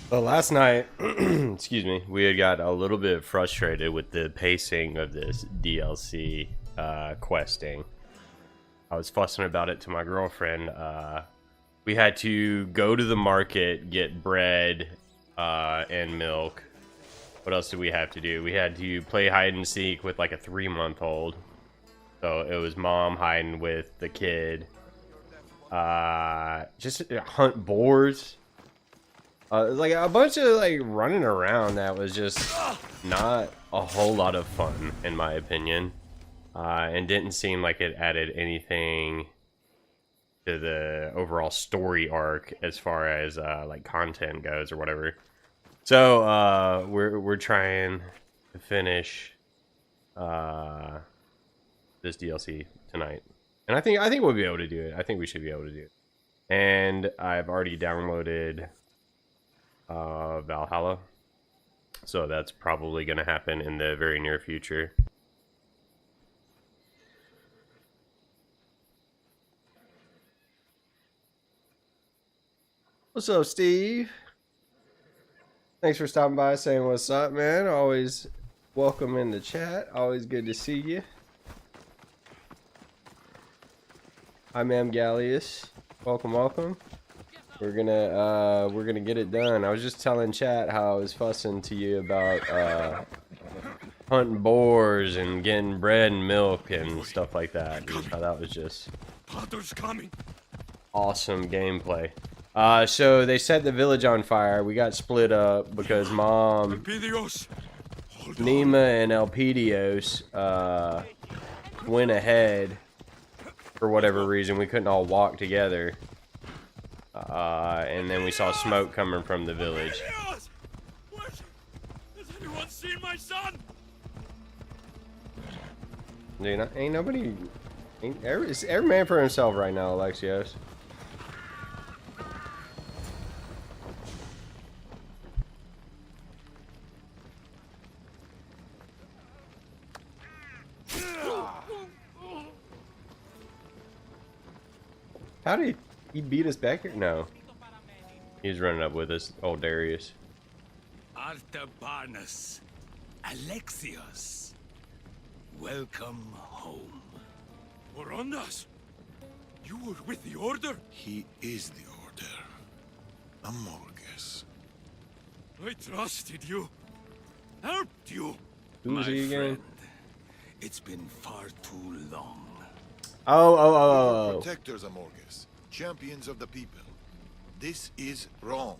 Well, last night, excuse me, we had got a little bit frustrated with the pacing of this DLC questing. I was fussing about it to my girlfriend. We had to go to the market, get bread and milk. What else did we have to do? We had to play hide and seek with like a 3-month-old. So it was mom hiding with the kid. Just hunt boars. Like a bunch of like running around that was just not a whole lot of fun in my opinion, and didn't seem like it added anything to the overall story arc as far as like content goes or whatever. So we're trying to finish this DLC tonight, and I think we'll be able to do it. I think we should be able to do it. And I've already downloaded Valhalla, so that's probably going to happen in the very near future. What's up, Steve? Thanks for stopping by, saying what's up, man. Always welcome in the chat. Always good to see you. I'm Gallius. Welcome, welcome. We're gonna get it done. I was just telling chat how I was fussing to you about hunting boars and getting bread and milk and stuff like that. And how that was just awesome gameplay. So they set the village on fire. We got split up because Mom, Nima, and Elpidios went ahead for whatever reason. We couldn't all walk together. And then we saw smoke coming from the village. Has anyone seen my son? Dude, ain't nobody... It's every man for himself right now, Alexios. How did he beat us back here? No. He's running up with us, old Darius. Artabanus, Alexios, welcome home. Orondas, you were with the Order? He is the Order. Amorges. I trusted you, helped you. Who's he again? Friend, it's been far too long. Oh. Protectors, Amorges. Champions of the people. This is wrong.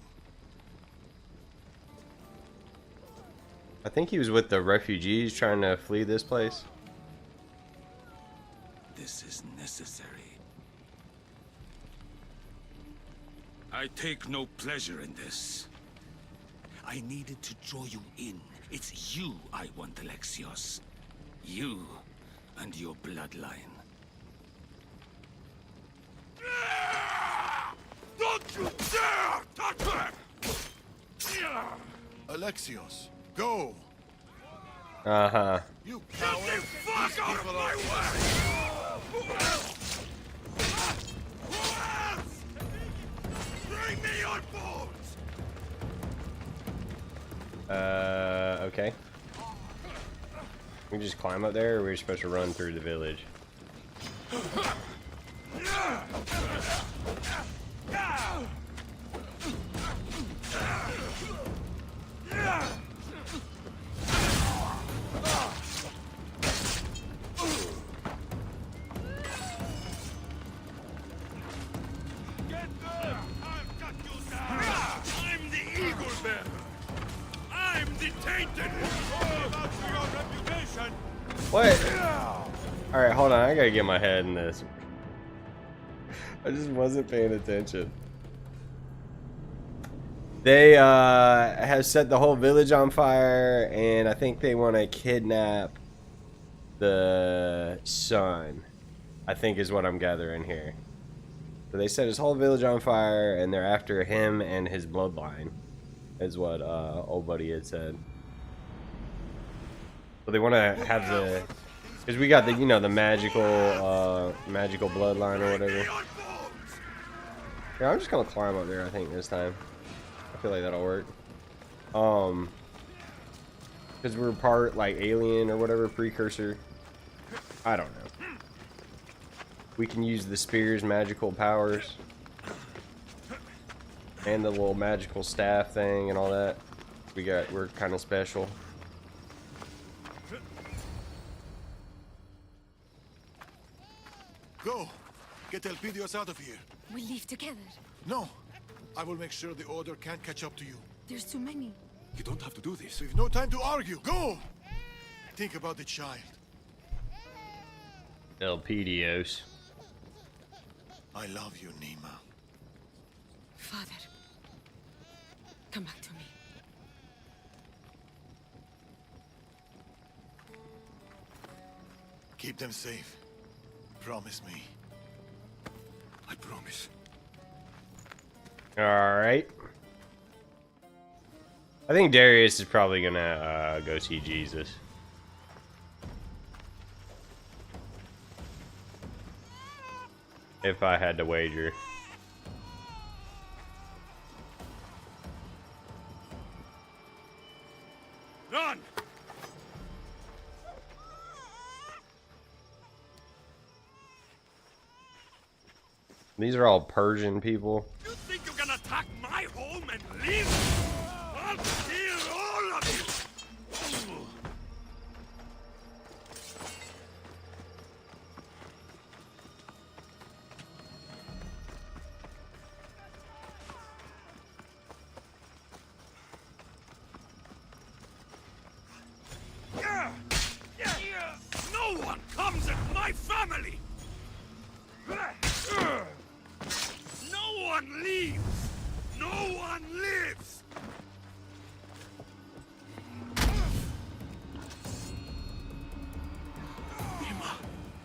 I think he was with the refugees trying to flee this place. This is necessary. I take no pleasure in this. I needed to draw you in. It's you I want, Alexios. You and your bloodline. Don't you dare touch her! Alexios, go! Uh-huh. You Get coward! the fuck These out of people my are- way! Who else? Who else? Bring me your bones! Okay. We just climb up there, or we're supposed to run through the village? I'm the Eagle Bearer. I'm the tainted. About your reputation. What? Alright, hold on. I gotta get my head in this. I just wasn't paying attention. They have set the whole village on fire, and I think they want to kidnap the son, I think is what I'm gathering here. So they set his whole village on fire, and they're after him and his bloodline, is what old buddy had said. So they want to have the, because we got the, you know, the magical bloodline or whatever. Yeah, I'm just gonna climb up there, I think, this time. I feel like that'll work. Because we're part like alien or whatever precursor. I don't know. We can use the spear's magical powers and the little magical staff thing and all that. We're kind of special. Go! Get Elpidios out of here. We leave together. No! I will make sure the Order can't catch up to you. There's too many. You don't have to do this. We've no time to argue. Go! Think about the child. Elpidios. I love you, Nima. Father, come back to me. Keep them safe. Promise me. I promise. Alright. I think Darius is probably gonna go see Jesus. If I had to wager. Run! These are all Persian people. You think you can attack my home and leave? I'll kill all of you! No one comes at my family! No one leaves! No one lives!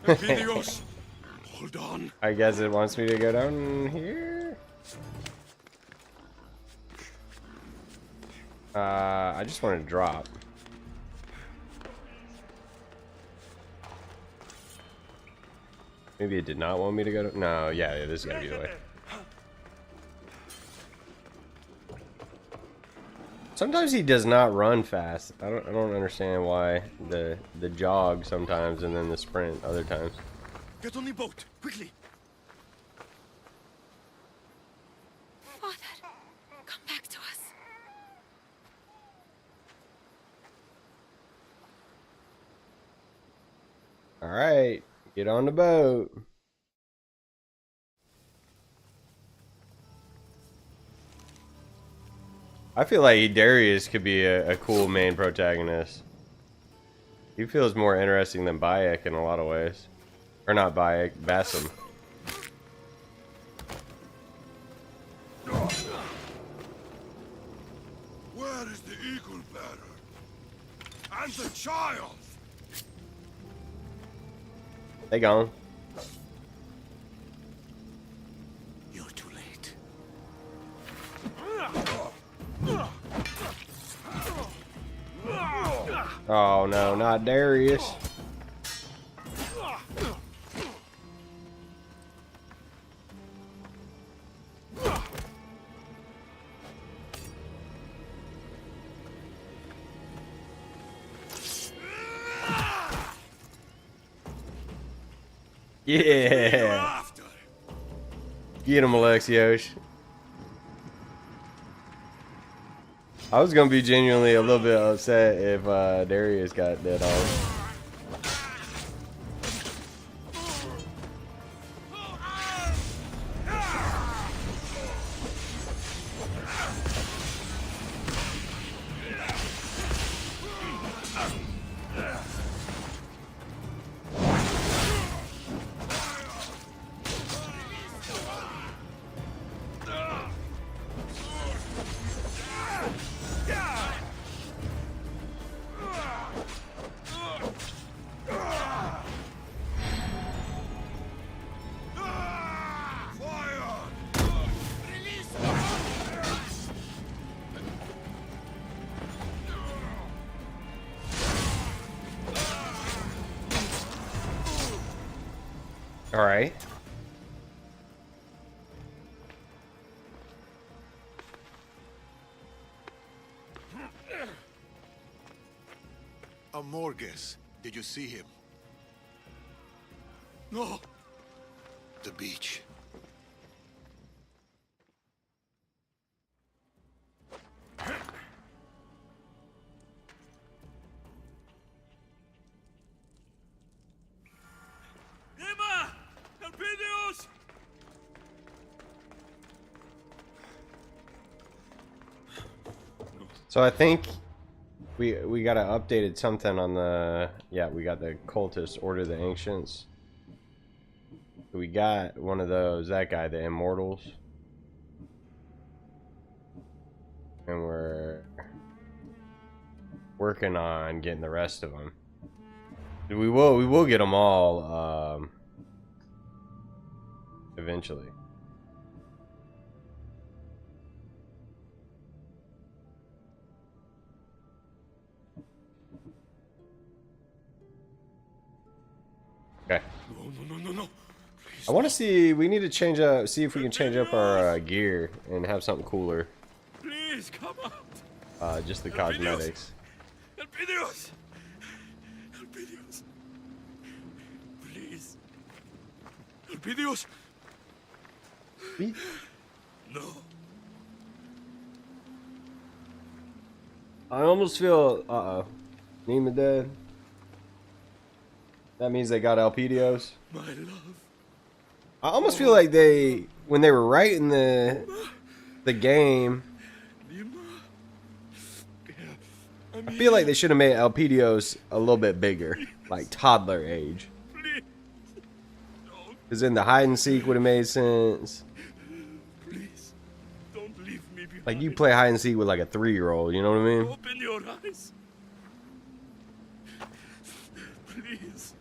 Elpidios, hold on. I guess it wants me to go down here. I just want to drop. Maybe it did not want me to go to. No, yeah, this is gotta be the way. Sometimes he does not run fast. I don't understand why the jog sometimes and then the sprint other times. Get on the boat, quickly. Father, come back to us. All right, get on the boat. I feel like Darius could be a cool main protagonist. He feels more interesting than Bayek in a lot of ways. Or not Bayek, Basim. Where is the eagle bearer? And the child? They gone. You're too late. Oh no, not Darius. Yeah. Get him, Alexios. I was gonna be genuinely a little bit upset if Darius got dead on. All right. Amorges. Did you see him? No! The beach. Emma! Elpidios! So I think we got to updated something on the, yeah, we got the cultist Order of the Ancients. We got one of those, that guy, the Immortals. And we're working on getting the rest of them. We will get them all eventually. Okay. No. I want to see. We need to change up. See if we can change up our gear and have something cooler. Please, come out! Just the cosmetics. Elpidios! Elpidios! Please! Elpidios! No! I almost feel. Nima dead. That means they got Elpidios. My love! I almost feel like they, when they were writing the game, I feel like they should have made Elpidios a little bit bigger, like toddler age. Because then the hide and seek would have made sense. Please, don't leave me behind. Like you play hide and seek with like a 3-year-old, you know what I mean? Open your eyes. Please,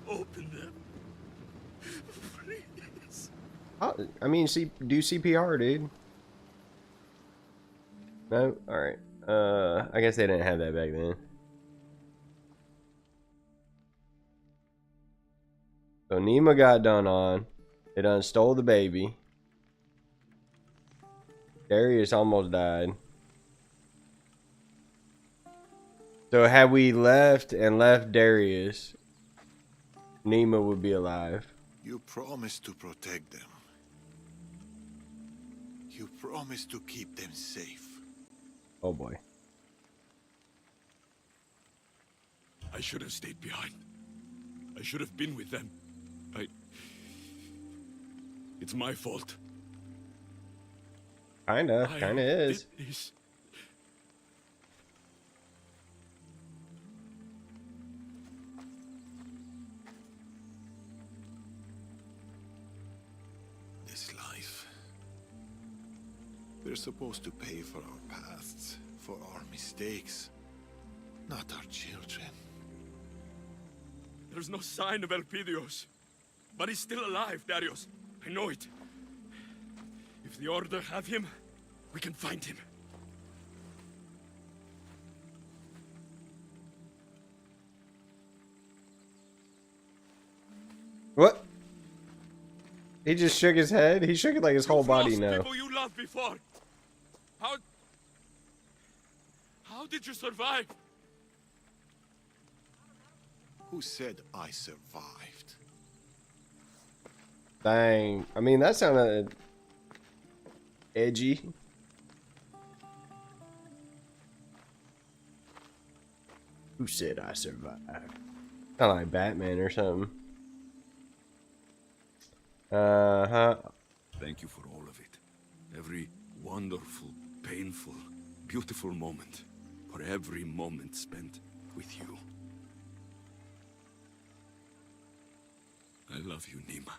open them. Please. I mean, do CPR, dude. No? Alright. I guess they didn't have that back then. So Nima got done on. They done stole the baby. Darius almost died. So had we left Darius, Nima would be alive. You promised to protect them. You promised to keep them safe. Oh boy. I should have stayed behind. I should have been with them. It's my fault. Kinda is. Did this. This life. We're supposed to pay for our pasts, for our mistakes, not our children. There's no sign of Elpidios. But he's still alive, Darius. I know it. If the Order have him, we can find him. What? He just shook his head? He shook it like his whole body You've lost now. people you loved before. How did you survive? Who said I survived? Dang. I mean, that sounded edgy. Who said I survived? Kind of like Batman or something. Thank you for all of it. Every wonderful, painful, beautiful moment. For every moment spent with you. I love you, Nima.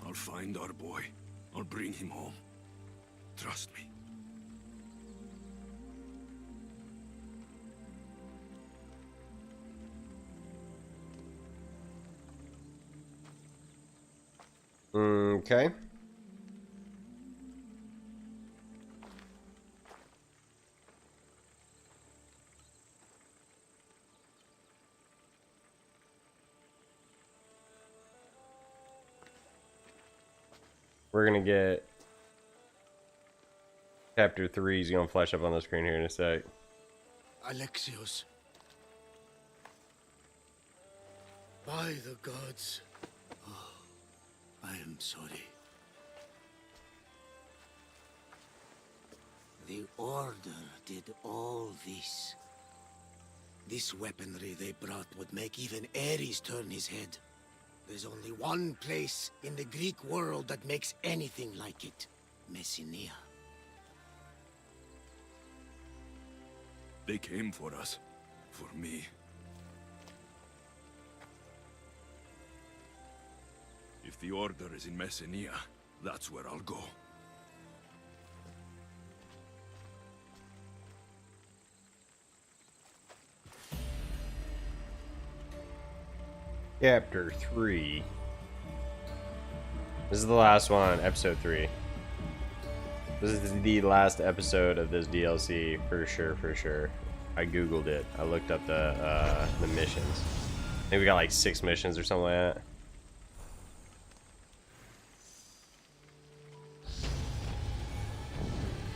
I'll find our boy. I'll bring him home. Trust me. Okay. We're gonna get Chapter 3 is gonna flash up on the screen here in a sec. Alexios. By the gods. Oh, I am sorry. The Order did all this. This weaponry they brought would make even Ares turn his head. There's only one place in the Greek world that makes anything like it. Messenia. They came for us. For me. If the Order is in Messenia, that's where I'll go. Chapter 3. This is the last one, episode 3. This is the last episode of this DLC for sure, for sure. I googled it. I looked up the missions. I think we got like 6 missions or something like that.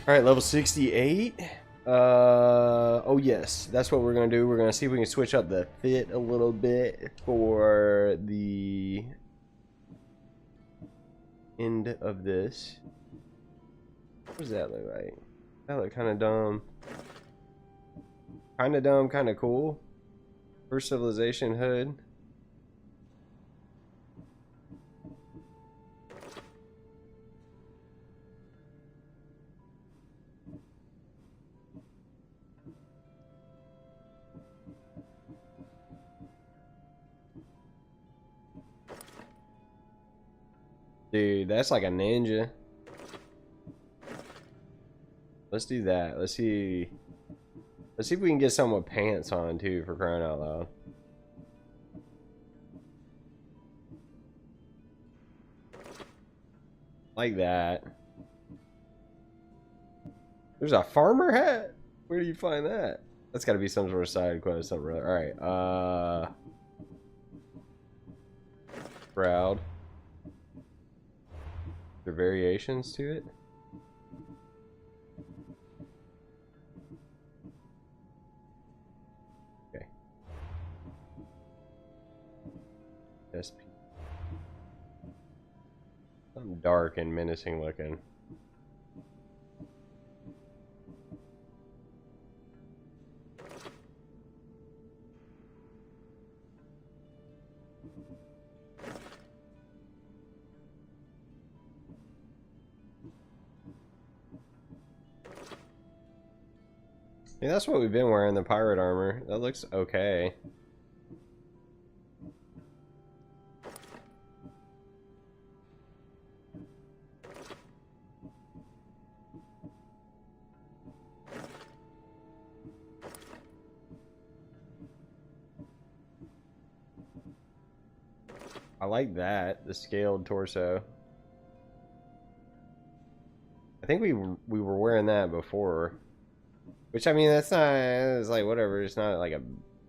Alright, level 68. Oh yes, that's what we're gonna do. We're gonna see if we can switch up the fit a little bit for the end of this. What does that look like? That look kind of dumb. Kind of dumb, kind of cool. First Civilization hood. Dude, that's like a ninja. Let's do that. Let's see if we can get someone with pants on too, for crying out loud. Like that. There's a farmer hat? Where do you find that? That's gotta be some sort of side quest or something. Alright, crowd. There variations to it? Okay. SP. Something dark and menacing looking. Yeah, that's what we've been wearing, the pirate armor. That looks okay. I like that, the scaled torso. I think we were wearing that before. Which, I mean, that's not, it's like, whatever, it's not like a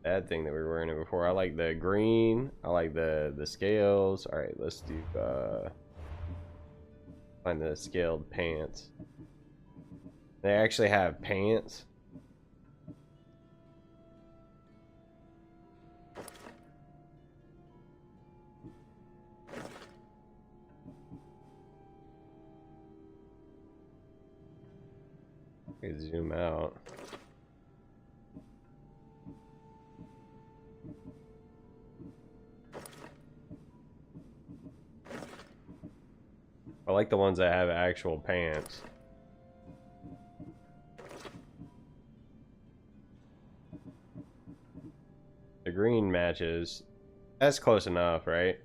bad thing that we were wearing it before. I like the green, I like the scales. Alright, let's do, find the scaled pants. They actually have pants. I can zoom out. I like the ones that have actual pants. The green matches. That's close enough, right?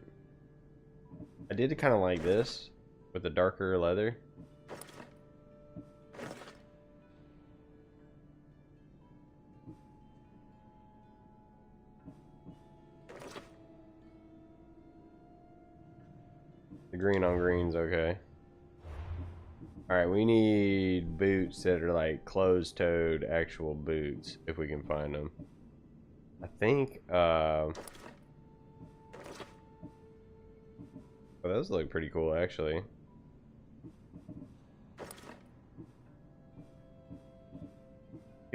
I did kind of like this with the darker leather. The green on green's okay. Alright, we need boots that are like closed-toed actual boots, if we can find them. I think, oh, those look pretty cool, actually.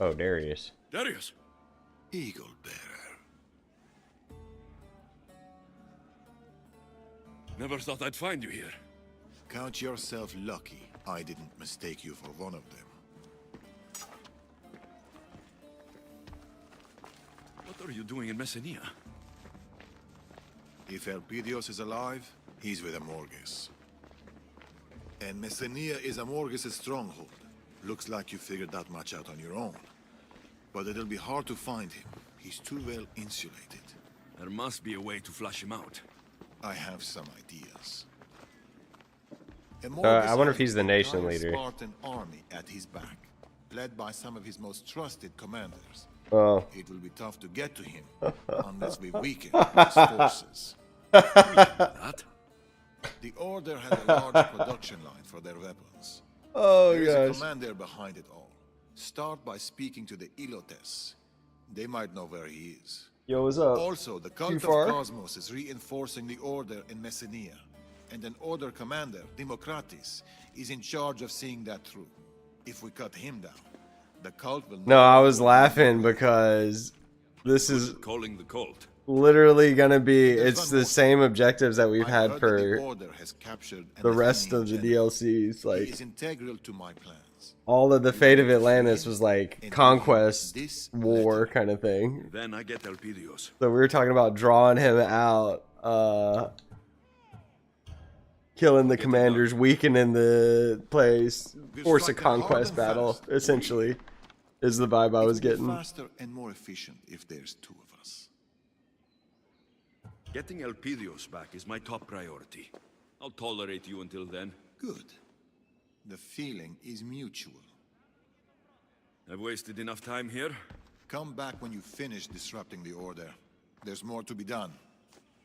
Oh, Darius. Darius! Eagle bearer. Never thought I'd find you here. Count yourself lucky I didn't mistake you for one of them. What are you doing in Messenia? If Elpidios is alive, he's with Amorges. And Messenia is Amorges' stronghold. Looks like you figured that much out on your own. But it'll be hard to find him. He's too well insulated. There must be a way to flush him out. I have some ideas. I wonder if has he's the an nation entire leader. Spartan army at his back, led by some of his most trusted commanders. Oh. It will be tough to get to him unless we weaken his forces. That? The Order had a large production line for their weapons. Oh, There is a gosh. commander behind it all. Start by speaking to the Ilotes. They might know where he is. Yo, what's up? Also, the cult Too of far? Cosmos is reinforcing the Order in Messenia. And an Order commander, Democratis, is in charge of seeing that through. If we cut him down, the cult will... No, I was laughing because this is Calling the cult. literally gonna be, There's it's one the more. same objectives that we've I had heard that the for Order has captured the an rest Athenian of the general. DLCs. He Like, is integral to my plans. all of the Fate of Atlantis was like And conquest this war letter. kind of thing. Then I get Elpidios. So we were talking about drawing him out, killing the commanders, weakening the place, force a conquest battle, essentially, is the vibe I was It will be getting. faster and more efficient if there's two of us. Getting Elpidios back is my top priority. I'll tolerate you until then. Good. The feeling is mutual. I've wasted enough time here. Come back when you finish disrupting the Order. There's more to be done.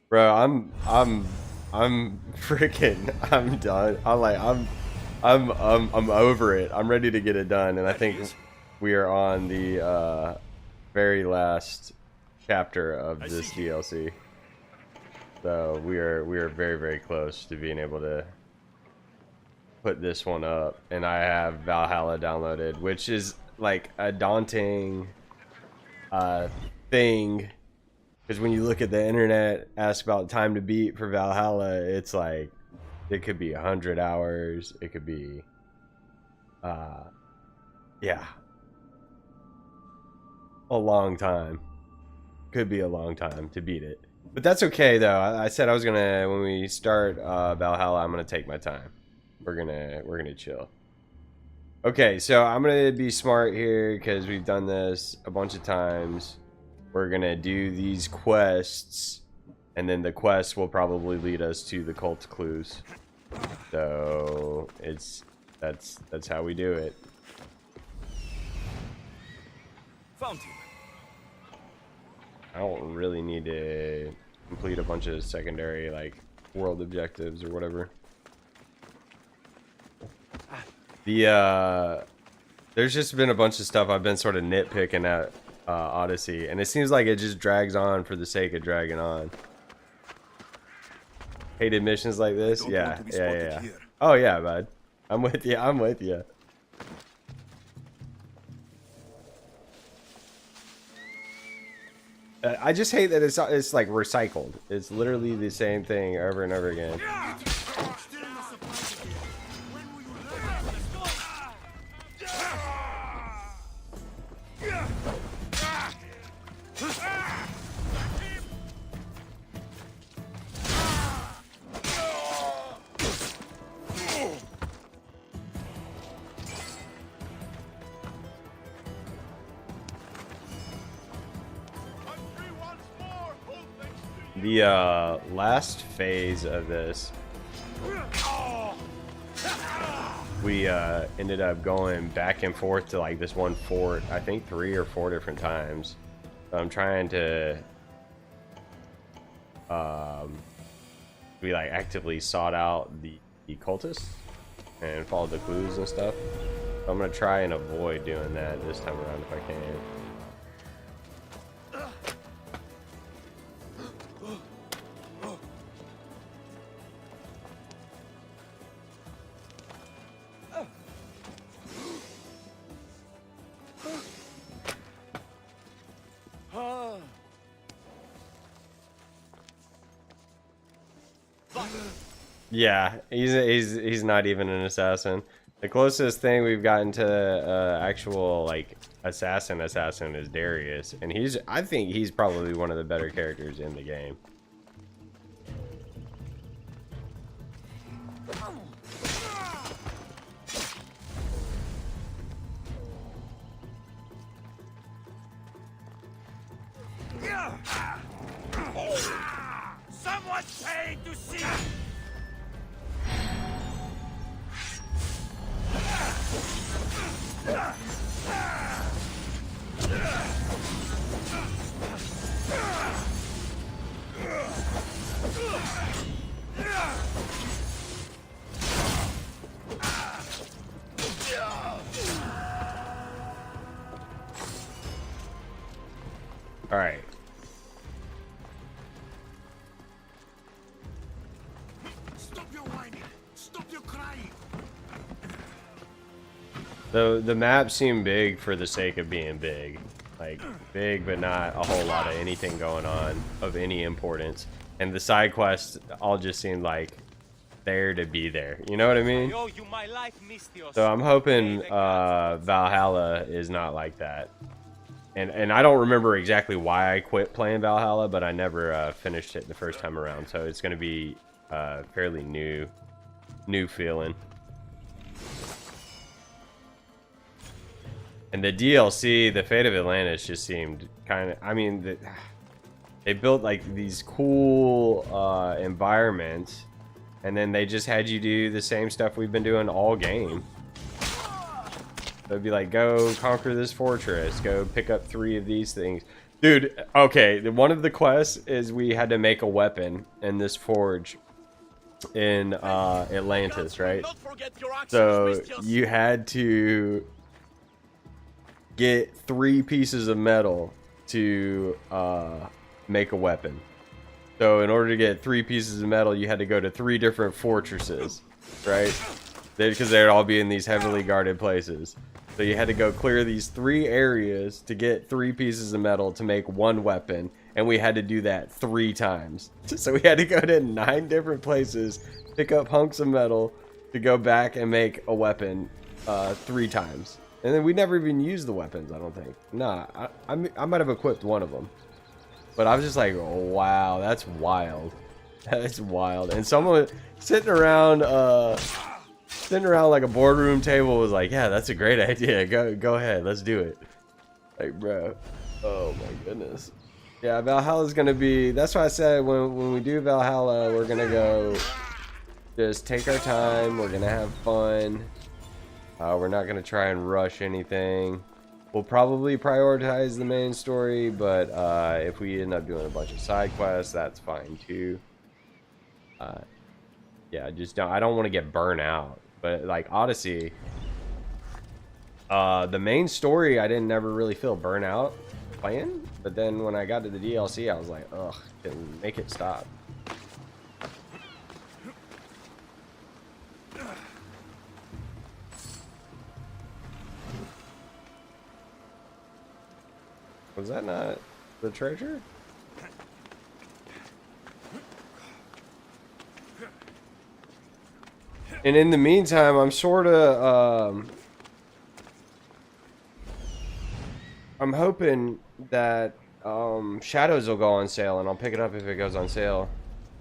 Bro, I'm freaking, I'm done. I'm over it. I'm ready to get it done, and I think we are on the very last chapter of this DLC. So we are very, very close to being able to put this one up, and I have Valhalla downloaded, which is like a daunting thing. Because when you look at the internet, ask about time to beat for Valhalla, it's like, it could be 100 hours, it could be, yeah, a long time. Could be a long time to beat it. But that's okay, though. I said I was gonna, when we start Valhalla, I'm gonna take my time. We're gonna chill. Okay, so I'm gonna be smart here, because we've done this a bunch of times. We're gonna do these quests, and then the quests will probably lead us to the cult clues. So that's how we do it. Found him. I don't really need to complete a bunch of secondary like world objectives or whatever. There's just been a bunch of stuff I've been sort of nitpicking at Odyssey, and it seems like it just drags on for the sake of dragging on. Hated missions like this? Yeah. Oh yeah, bud. I'm with you. I just hate that it's like recycled. It's literally the same thing over and over again. The last phase of this, we ended up going back and forth to like this one fort, I think 3 or 4 different times. So I'm trying to we like actively sought out the cultists and followed the clues and stuff. So I'm gonna try and avoid doing that this time around if I can. Yeah, he's not even an assassin. The closest thing we've gotten to actual like assassin is Darius, and I think he's probably one of the better characters in the game. Someone's paying to see. All right. Stop your whining. Stop your crying. The map seemed big for the sake of being big. Like, big, but not a whole lot of anything going on of any importance. And the side quests all just seemed like there to be there. You know what I mean? So I'm hoping Valhalla is not like that. And I don't remember exactly why I quit playing Valhalla, but I never finished it the first time around. So it's going to be fairly new feeling. And the DLC, the Fate of Atlantis, just seemed kind of... I mean, they built like these cool environments, and then they just had you do the same stuff we've been doing all game. So it'd be like, go conquer this fortress, go pick up 3 of these things. Dude, okay, one of the quests is we had to make a weapon in this forge in Atlantis, right? So you had to get 3 pieces of metal to make a weapon. So in order to get 3 pieces of metal, you had to go to 3 different fortresses, right? Because they'd all be in these heavily guarded places. So you had to go clear these 3 areas to get 3 pieces of metal to make 1 weapon, and we had to do that 3 times. So we had to go to 9 different places, pick up hunks of metal to go back and make a weapon 3 times. And then we never even used the weapons, I don't think. Nah, I might have equipped one of them. But I was just like, oh, wow, that's wild. That's wild. And someone sitting around like a boardroom table was like, yeah, that's a great idea. Go ahead, let's do it. Like, bro, oh my goodness. Yeah, Valhalla's gonna be, that's why I said when we do Valhalla, we're gonna go just take our time, we're gonna have fun. We're not gonna try and rush anything. We'll probably prioritize the main story, but if we end up doing a bunch of side quests, that's fine too. Yeah, I don't want to get burnt out. But like Odyssey, the main story I didn't never really feel burnt out playing, but then when I got to the DLC, I was like, ugh, couldn't make it stop. Was that not the treasure? And in the meantime, I'm sort of, I'm hoping that Shadows will go on sale, and I'll pick it up if it goes on sale.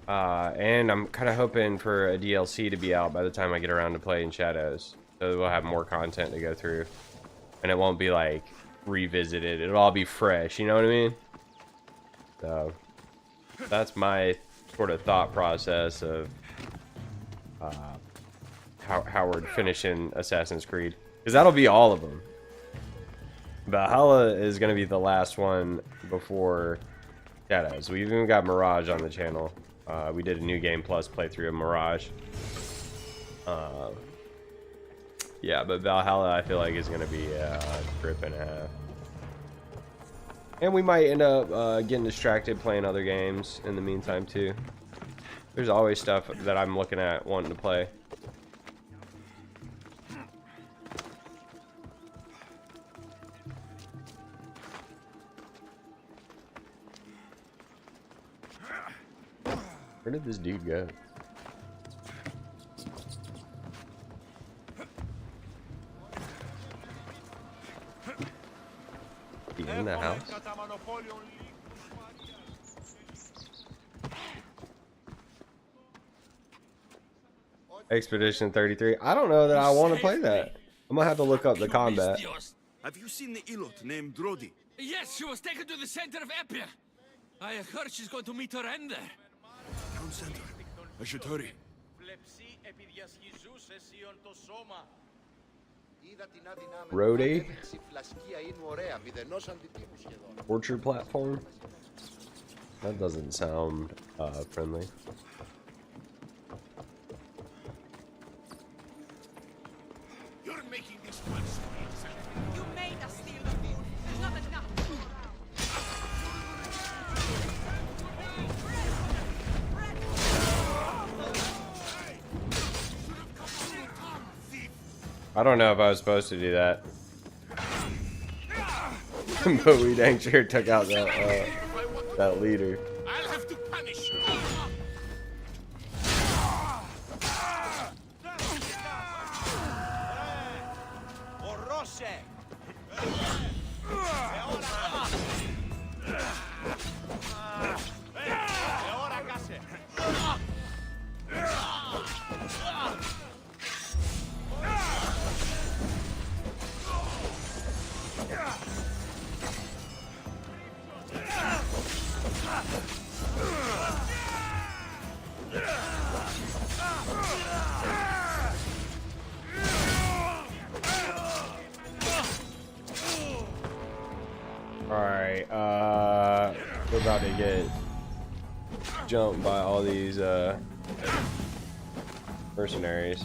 And I'm kind of hoping for a DLC to be out by the time I get around to playing Shadows. So we'll have more content to go through. And it won't be like revisited. It'll all be fresh, you know what I mean? So that's my sort of thought process of how we're finishing Assassin's Creed, because that'll be all of them. Valhalla is going to be the last one before Shadows. We've even got Mirage on the channel. We did a New Game Plus playthrough of Mirage. Yeah, but Valhalla I feel like is going to be a trip and a half. And we might end up getting distracted playing other games in the meantime too. There's always stuff that I'm looking at wanting to play. Where did this dude go? the house? Expedition 33. I don't know that I want to play that. I'm gonna have to look up the combat. Have you seen the Ilot named Drodi? Yes, she was taken to the center of Epir. I heard she's going to meet her end there. Town center. I should hurry. Roadie? Orchard platform? That doesn't sound friendly. You're making this one sweet. You made us steal the food. There's not enough. I don't know if I was supposed to do that. But we dang sure took out that leader. I'll have to punish you. Alright, we're about to get jumped by all these mercenaries.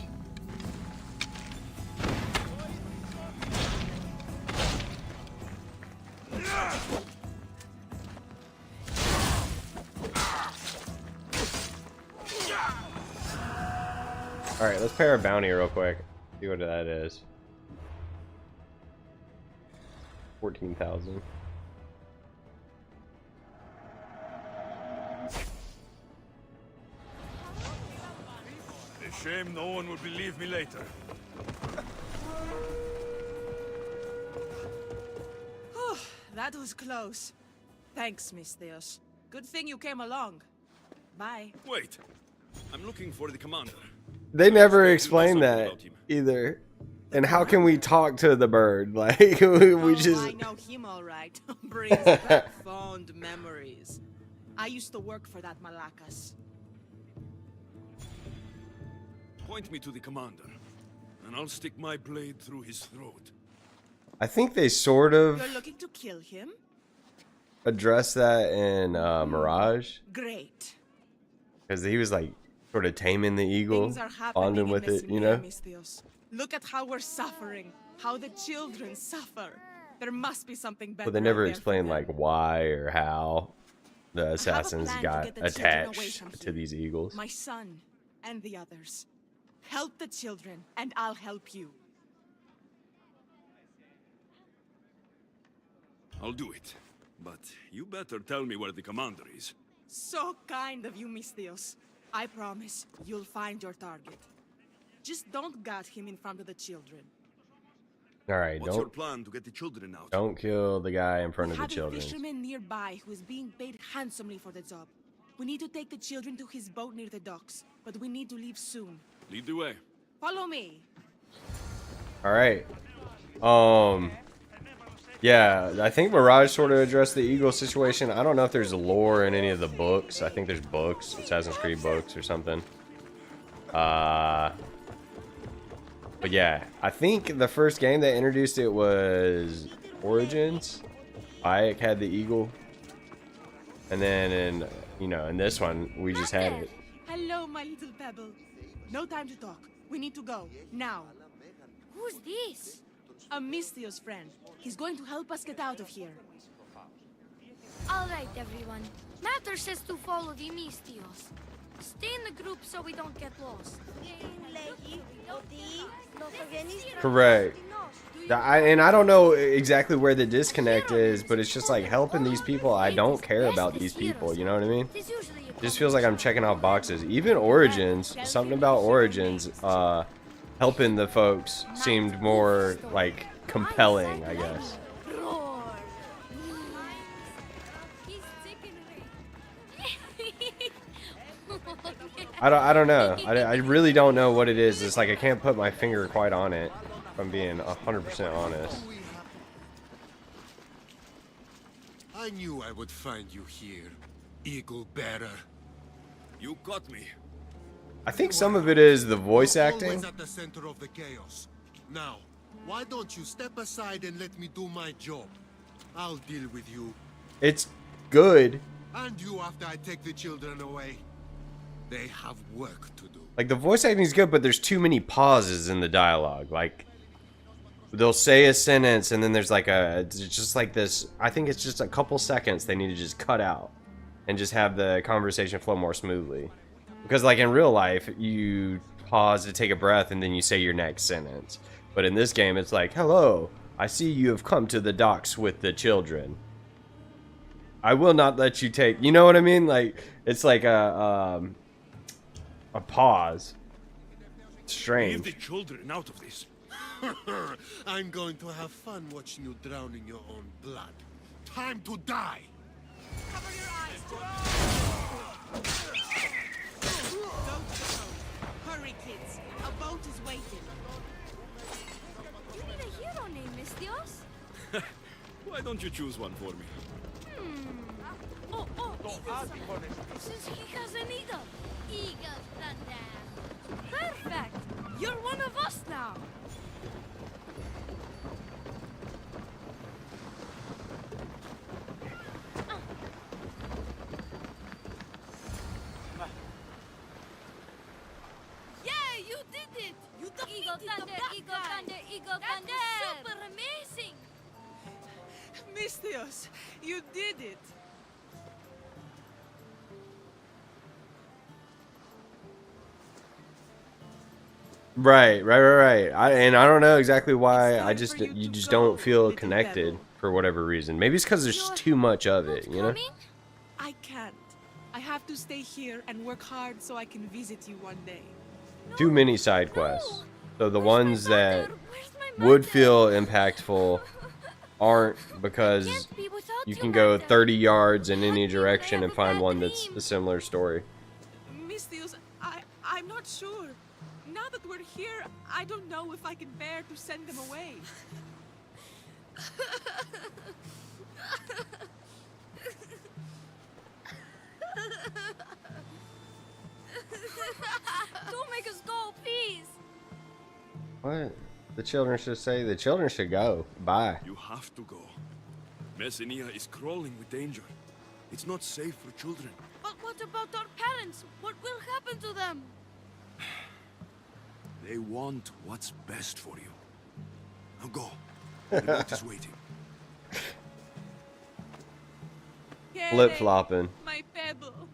Alright, let's pay our bounty real quick. See what that is. 14,000. A shame no one will believe me later. That was close. Thanks, Misthios. Good thing you came along. Bye. Wait. I'm looking for the commander. They never explain that either. And how can we talk to the bird? Like we just. I know him all right. Brings back fond memories. I used to work for that Malakas. Point me to the commander, and I'll stick my blade through his throat. I think they sort of You're looking to kill him? addressed that in Mirage, Great. because he was like sort of taming the eagle, Things are happening bonding in with it, you know. Misthios. Look at how we're suffering. How the children suffer. There must be something better. But they never out there for explained them. like why or how the assassins plan to got get the children away attached from to here. these eagles. My son and the others. Help the children, and I'll help you. I'll do it. But you better tell me where the commander is. So kind of you, Misthios. I promise you'll find your target. Just don't gut him in front of the children. All right, What's your plan to get the children out? don't kill the guy in front of the Have a children. fisherman nearby who is being paid handsomely for the job. We need to take the children to his boat near the docks, but we need to leave soon. Lead the way. Follow me. All right. Yeah, I think Mirage sort of addressed the eagle situation. I don't know if there's lore in any of the books. I think there's books, Assassin's Creed books or something. But yeah, I think the first game that introduced it was Origins. Bayek had the eagle, and then in this one we just had it. Hello, my little pebble. No time to talk. We need to go now. Who's this? A Misthios friend. He's going to help us get out of here. All right, everyone. Matter says to follow the Mistios. Stay in the group so we don't get lost. Correct. And I don't know exactly where the disconnect is, but it's just like helping these people. I don't care about these people, you know what I mean? It just feels like I'm checking off boxes. Even Origins, something about Origins, helping the folks seemed more like compelling, I guess. I don't know. I really don't know what it is. It's like I can't put my finger quite on it, if I'm being 100% honest. I knew I would find you here, Eagle Bearer. You got me. I think some of it is the voice You're acting. always at the center of the chaos. Now, why don't you step aside and let me do my job? I'll deal with you. It's good. And you after I take the children away. They have work to do. Like, the voice acting is good, but there's too many pauses in the dialogue. Like, they'll say a sentence, and then there's like it's just like this. I think it's just a couple seconds they need to just cut out and just have the conversation flow more smoothly. Because, like, in real life, you pause to take a breath, and then you say your next sentence. But in this game, it's like, hello, I see you have come to the docks with the children. I will not let you take... You know what I mean? Like, it's like a pause. Strange. Leave the children out of this. I'm going to have fun watching you drown in your own blood. Time to die! Cover your eyes, Jerome! Don't go. Hurry, kids. A boat is waiting. You need a hero name, Mistios. Why don't you choose one for me? Oh, Eagle. Since he has an eagle. Eagle Thunder. Perfect. You're one of us now. Yeah, you did it. You defeated Eagle Thunder, Eagle Thunder, Eagle Thunder. That was super amazing. Mistios, you did it. Right. And I don't know exactly why. You just don't feel connected for whatever reason. Maybe it's because there's too much of it, you know? I can't. I have to stay here and work hard so I can visit you one day. Too many side quests. So the Where's my ones that mother? Where's my would mother? feel impactful aren't, because Can't be without you you, can go mother. 30 yards in any What do direction they and find have one that that's dream? a similar story. Mistios, I'm not sure. Now that we're here, I don't know if I can bear to send them away. Don't make us go, please. What? The children should say the children should go. Bye. You have to go. Messenia is crawling with danger. It's not safe for children. But what about our parents? What will happen to them? They want what's best for you. Now go. The boat is waiting. Flip flopping. My pebble.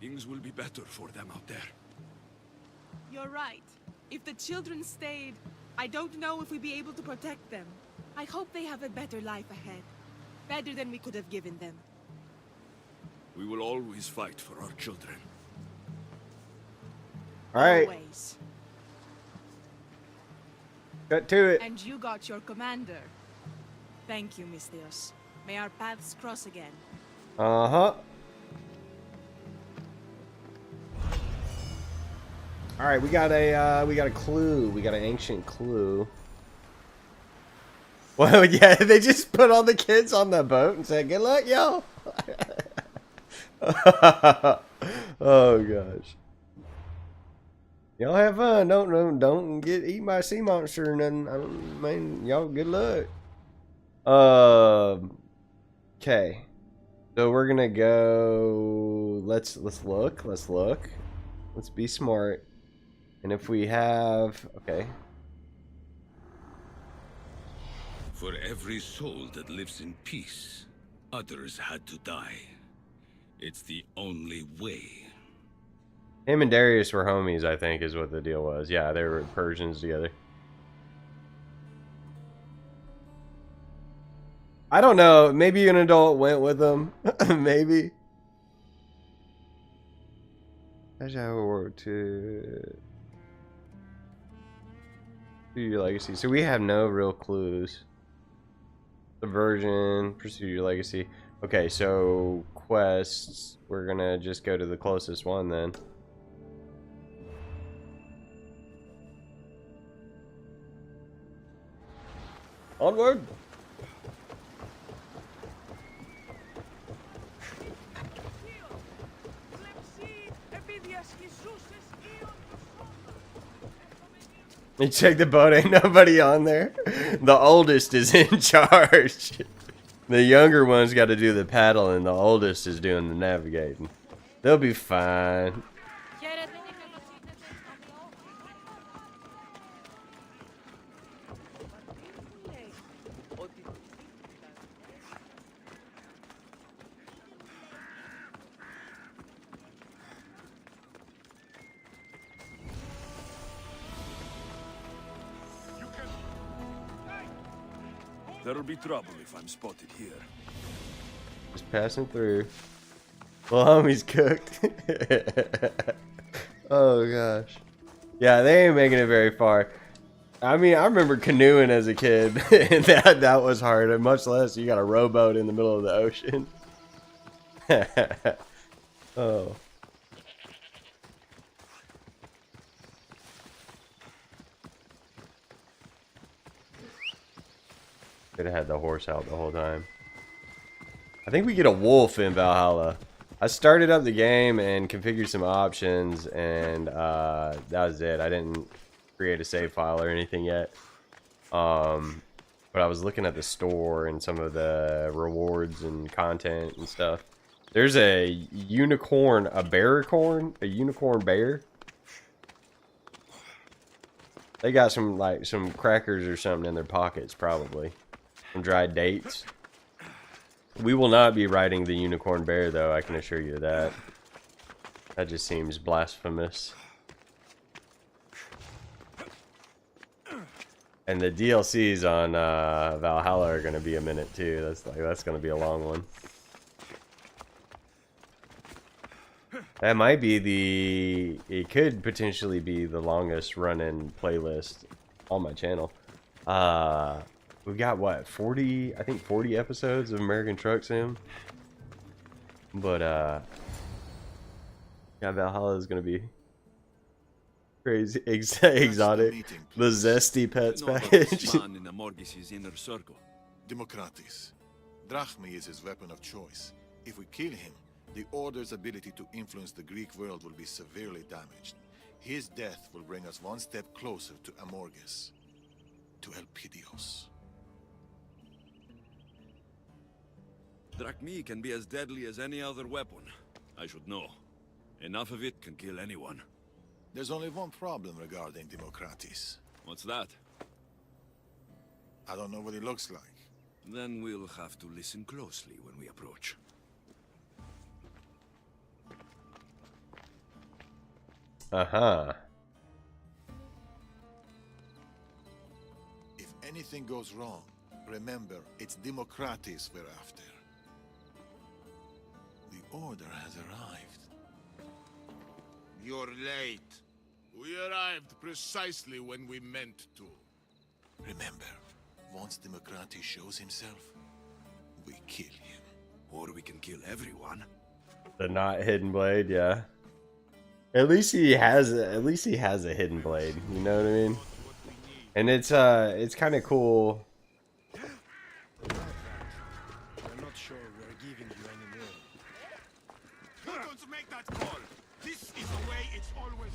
Things will be better for them out there. You're right. If the children stayed, I don't know if we'd be able to protect them. I hope they have a better life ahead. Better than we could have given them. We will always fight for our children. Alright, Always. cut to it. And you got your commander. Thank you, Mistios. May our paths cross again. Uh-huh. Alright, we got a clue. We got an ancient clue. Well, yeah, they just put all the kids on the boat and said, good luck, y'all. Oh gosh. Y'all have fun. Don't get eaten by a sea monster or nothing. I mean, y'all good luck. Okay. So we're gonna go. Let's look. Let's be smart. And if we have, okay. For every soul that lives in peace, others had to die. It's the only way. Him and Darius were homies, I think, is what the deal was. Yeah, they were Persians together. I don't know. Maybe an adult went with them. Maybe. That's how it worked to do your legacy. So we have no real clues. Subversion, pursue your legacy. Okay, so quests. We're gonna just go to the closest one then. Onward! You check the boat, ain't nobody on there. The oldest is in charge. The younger one's got to do the paddling, the oldest is doing the navigating. They'll be fine. There'll be trouble if I'm spotted here. Just passing through. Well, homie's cooked. Oh gosh. Yeah, they ain't making it very far. I mean, I remember canoeing as a kid, and that was hard. And much less, you got a rowboat in the middle of the ocean. Oh. Could have had the horse out the whole time. I think we get a wolf in Valhalla. I started up the game and configured some options, and that was it. I didn't create a save file or anything yet. But I was looking at the store and some of the rewards and content and stuff. There's a unicorn, a unicorn bear. They got some crackers or something in their pockets, probably. Some dried dates. We will not be riding the unicorn bear, though, I can assure you that. That just seems blasphemous. And the DLCs on Valhalla are going to be a minute, too. That's going to be a long one. That might be it could potentially be the longest running playlist on my channel. We've got what, 40, I think 40 episodes of American Truck Sim. But yeah, Valhalla is gonna be crazy, exotic. The Zesty Pets package. Man in the Morgis's inner circle. Democratis. Drachmi is his weapon of choice. If we kill him, the Order's ability to influence the Greek world will be severely damaged. His death will bring us one step closer to Amorgis, to Elpidios. Drachmi can be as deadly as any other weapon. I should know. Enough of it can kill anyone. There's only one problem regarding Democratis. What's that? I don't know what he looks like. Then we'll have to listen closely when we approach. Uh-huh. If anything goes wrong, remember, it's Democratis we're after. The Order has arrived. You're late. We arrived precisely when we meant to. Remember, once Democratis shows himself, we kill him. Or we can kill everyone. The not hidden blade, yeah. At least he has a hidden blade, you know what I mean? And it's kind of cool. I'm not sure we're giving you any more. You're going to make that call. This is the way it's always.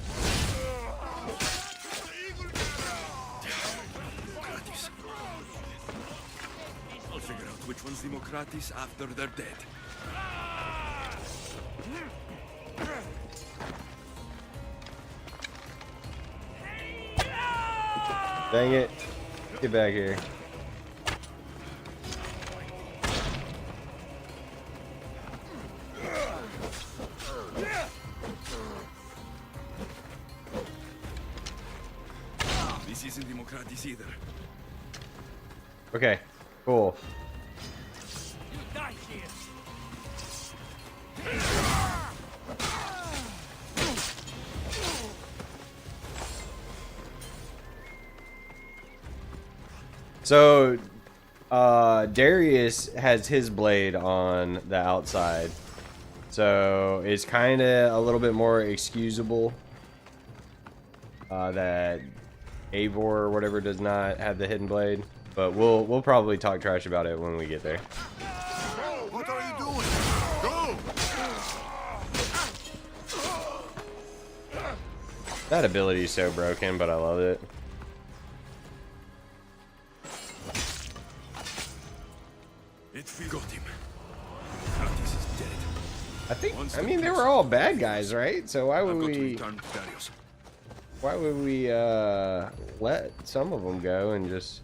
I'll figure out which one's Democratis after they're dead. Dang it. Get back here. This isn't Democratis either. Okay, cool. You die here. So, Darius has his blade on the outside, so it's kind of a little bit more excusable that Eivor or whatever does not have the hidden blade. But we'll probably talk trash about it when we get there. What are you doing? Go! That ability is so broken, but I love it. Got him. Atlantis is dead. I mean, they were all bad guys, right? So why would I've got to we... return to Darius. Why would we let some of them go and just...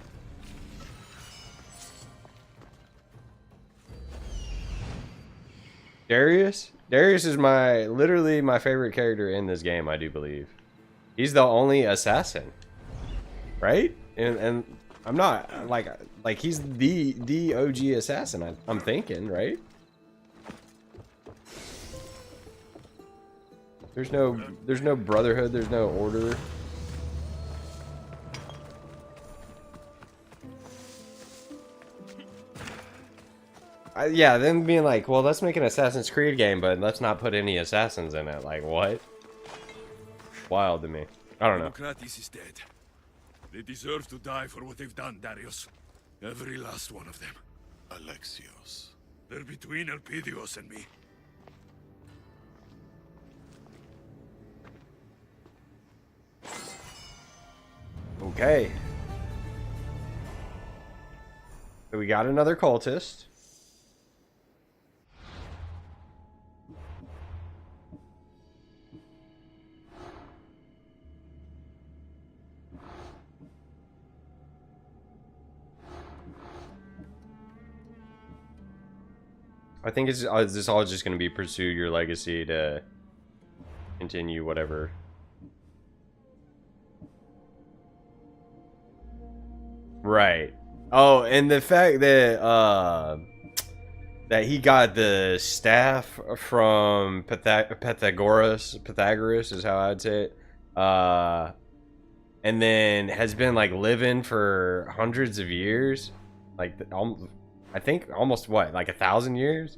Darius? Darius is literally my favorite character in this game, I do believe. He's the only assassin, right? And I'm not like he's the OG assassin. I'm thinking, right? There's no brotherhood. There's no order. Yeah, them being like, well, let's make an Assassin's Creed game, but let's not put any assassins in it. Like, what? Wild to me. I don't know. Atlantis is dead. They deserve to die for what they've done, Darius. Every last one of them. Alexios. They're between Elpidios and me. Okay. So we got another cultist. I think it's this all just going to be pursue your legacy to continue whatever. Right. Oh, and the fact that that he got the staff from Pythagoras is how I'd say it. And then has been like living for hundreds of years, like I think almost what, like 1,000 years?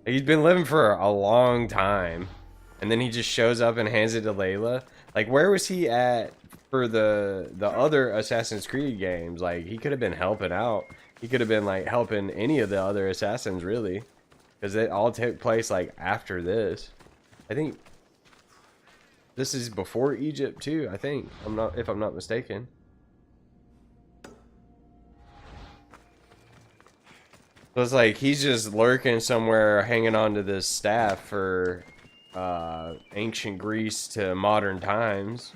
He's been living for a long time, and then he just shows up and hands it to Layla. Like, where was he at for the other Assassin's Creed games? Like, he could have been helping out. He could have been like helping any of the other assassins, really, because it all took place like after this. I think this is before Egypt too. I think if I'm not mistaken. So it's like he's just lurking somewhere, hanging on to this staff for ancient Greece to modern times.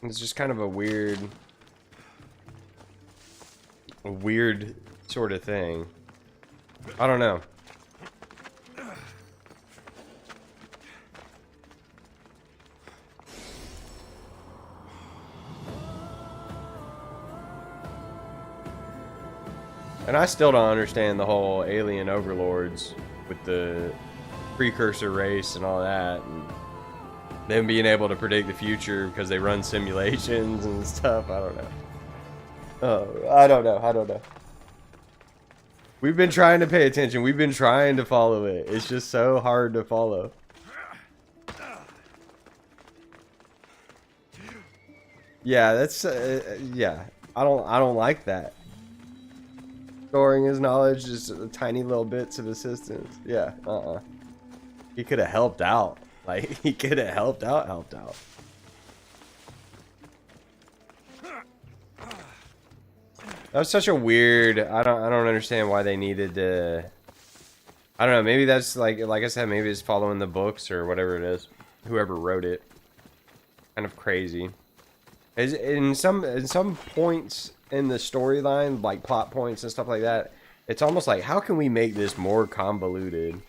It's just kind of a weird sort of thing. I don't know. And I still don't understand the whole alien overlords with the precursor race and all that, and them being able to predict the future because they run simulations and stuff. I don't know. I don't know. We've been trying to pay attention. We've been trying to follow it. It's just so hard to follow. Yeah, that's yeah. I don't like that. Storing his knowledge, just tiny little bits of assistance. Yeah, He could have helped out. Like, he could have helped out. That was such a weird. I don't understand why they needed to. I don't know. Maybe that's like I said. Maybe it's following the books or whatever it is. Whoever wrote it. Kind of crazy. In some points in the storyline, like plot points and stuff like that, it's almost like, how can we make this more convoluted?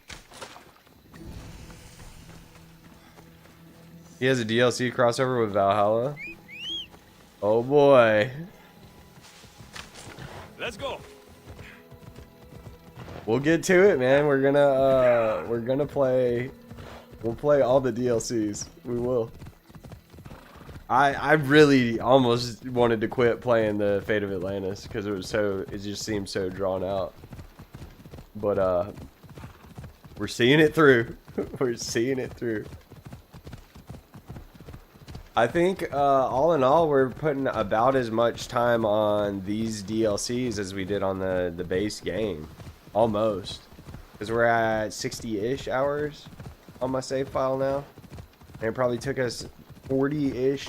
He has a DLC crossover with Valhalla. Oh boy. Let's go. We'll get to it, man. We're gonna play. We'll play all the DLCs. We will. I really almost wanted to quit playing the Fate of Atlantis because it just seemed so drawn out. But we're seeing it through. We're seeing it through. I think all in all, we're putting about as much time on these DLCs as we did on the base game, almost, because we're at 60-ish hours on my save file now, and it probably took us 40-ish,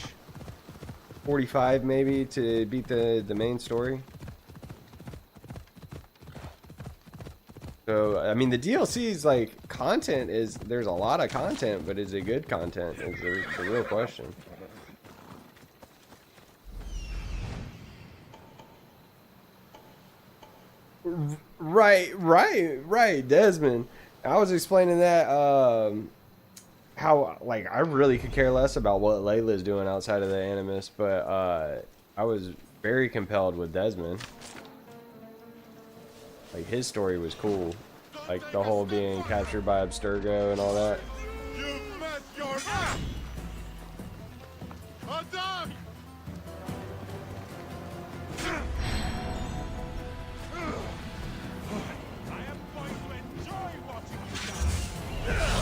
45 maybe to beat the main story. So I mean, the DLC's like content there's a lot of content, but is it good content? Is the real question. Right, Desmond. I was explaining that how like I really could care less about what Layla's doing outside of the Animus, but I was very compelled with Desmond. Like his story was cool, like the whole being captured by Abstergo and all that. You've met your a dog. I am going to enjoy watching you die.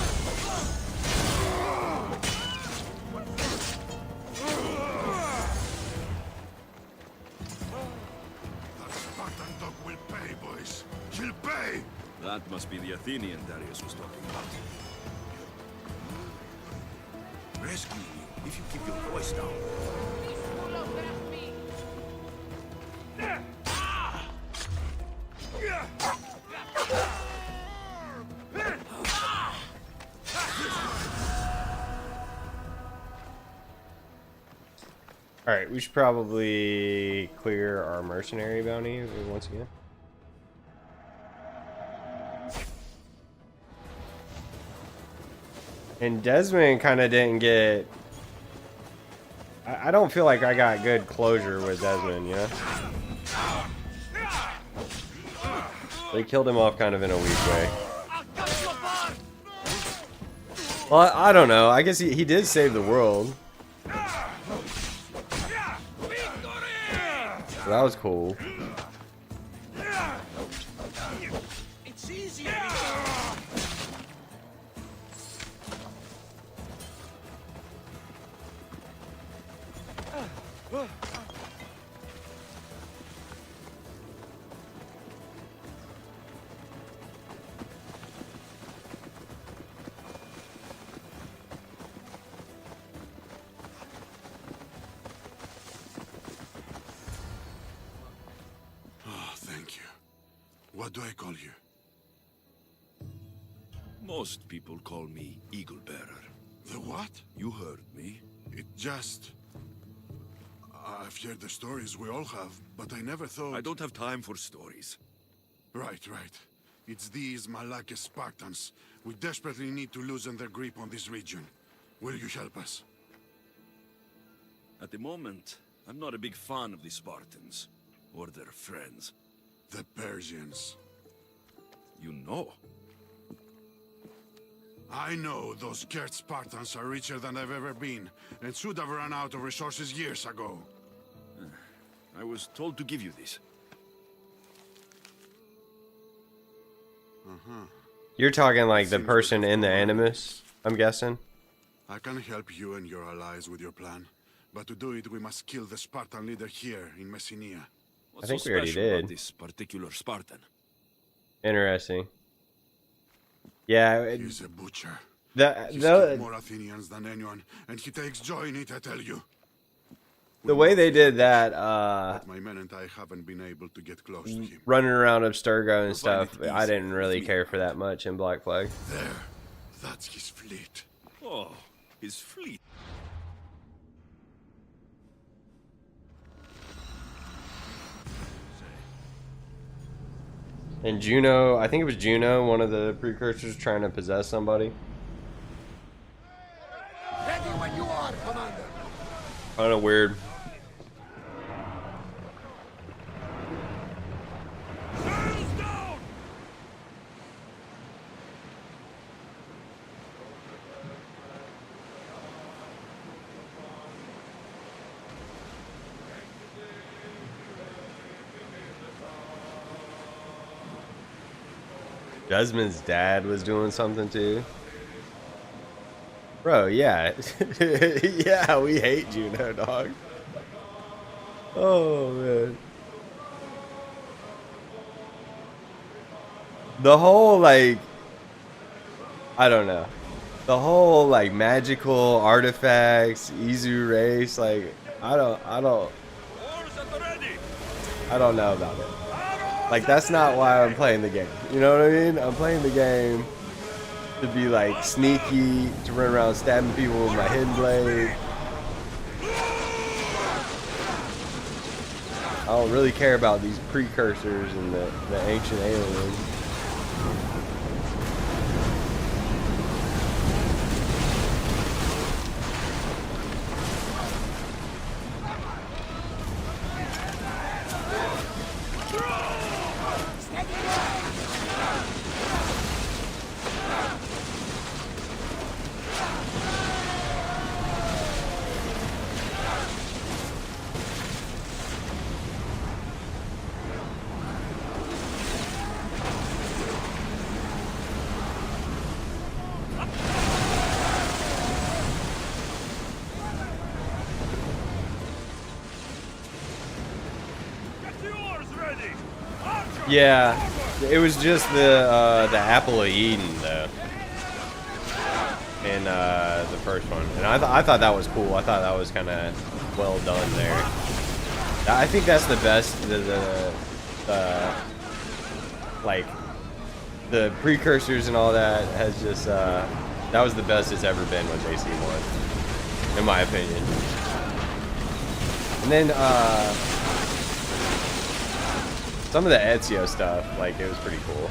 That Spartan dog will pay, boys. She'll pay! That must be the Athenian Darius was talking about. Rescue you if you keep your voice down. Alright, we should probably clear our mercenary bounty once again. And Desmond kind of didn't get... I don't feel like I got good closure with Desmond, you know? They killed him off kind of in a weak way. Well, I don't know. I guess he did save the world. So that was cool. It's easier. Oh, thank you. What do I call you? Most people call me Eagle Bearer. The what? You heard me. It just... I've heard the stories we all have, but I never thought... I don't have time for stories. Right. It's these Malakis Spartans. We desperately need to loosen their grip on this region. Will you help us? At the moment, I'm not a big fan of the Spartans. Or their friends. The Persians. You know. I know those scared Spartans are richer than they've ever been, and should have run out of resources years ago. I was told to give you this. You're talking like the person in the Animus, I'm guessing? I can help you and your allies with your plan, but to do it we must kill the Spartan leader here in Messenia. What's think so we already special about did. this particular Spartan? Interesting. Yeah, He's a butcher. the He's killed more Athenians than anyone, and he takes joy in it, I tell you. way they did that, But my men and I haven't been able to get close to him. running around Abstergo and find stuff, it I easy didn't really with me. care for that much in Black Flag. There. That's his fleet. Oh, his fleet. And Juno, I think it was Juno, one of the precursors, trying to possess somebody. Ready when you are, Commander. Kind of weird. Desmond's dad was doing something too. Bro, yeah. Yeah, we hate Juno, dog. Oh, man. The whole, like, I don't know. The whole, like, magical artifacts, Izu race, like, I don't know about it. Like, that's not why I'm playing the game. You know what I mean? I'm playing the game to be like sneaky, to run around stabbing people with my hidden blade. I don't really care about these precursors and the ancient aliens. Yeah, it was just the Apple of Eden though, in the first one, and I thought that was cool. I thought that was kind of well done there. I think that's the best. Like the precursors and all that has just that was the best it's ever been with AC1, in my opinion. And then some of the Ezio stuff, like, it was pretty cool.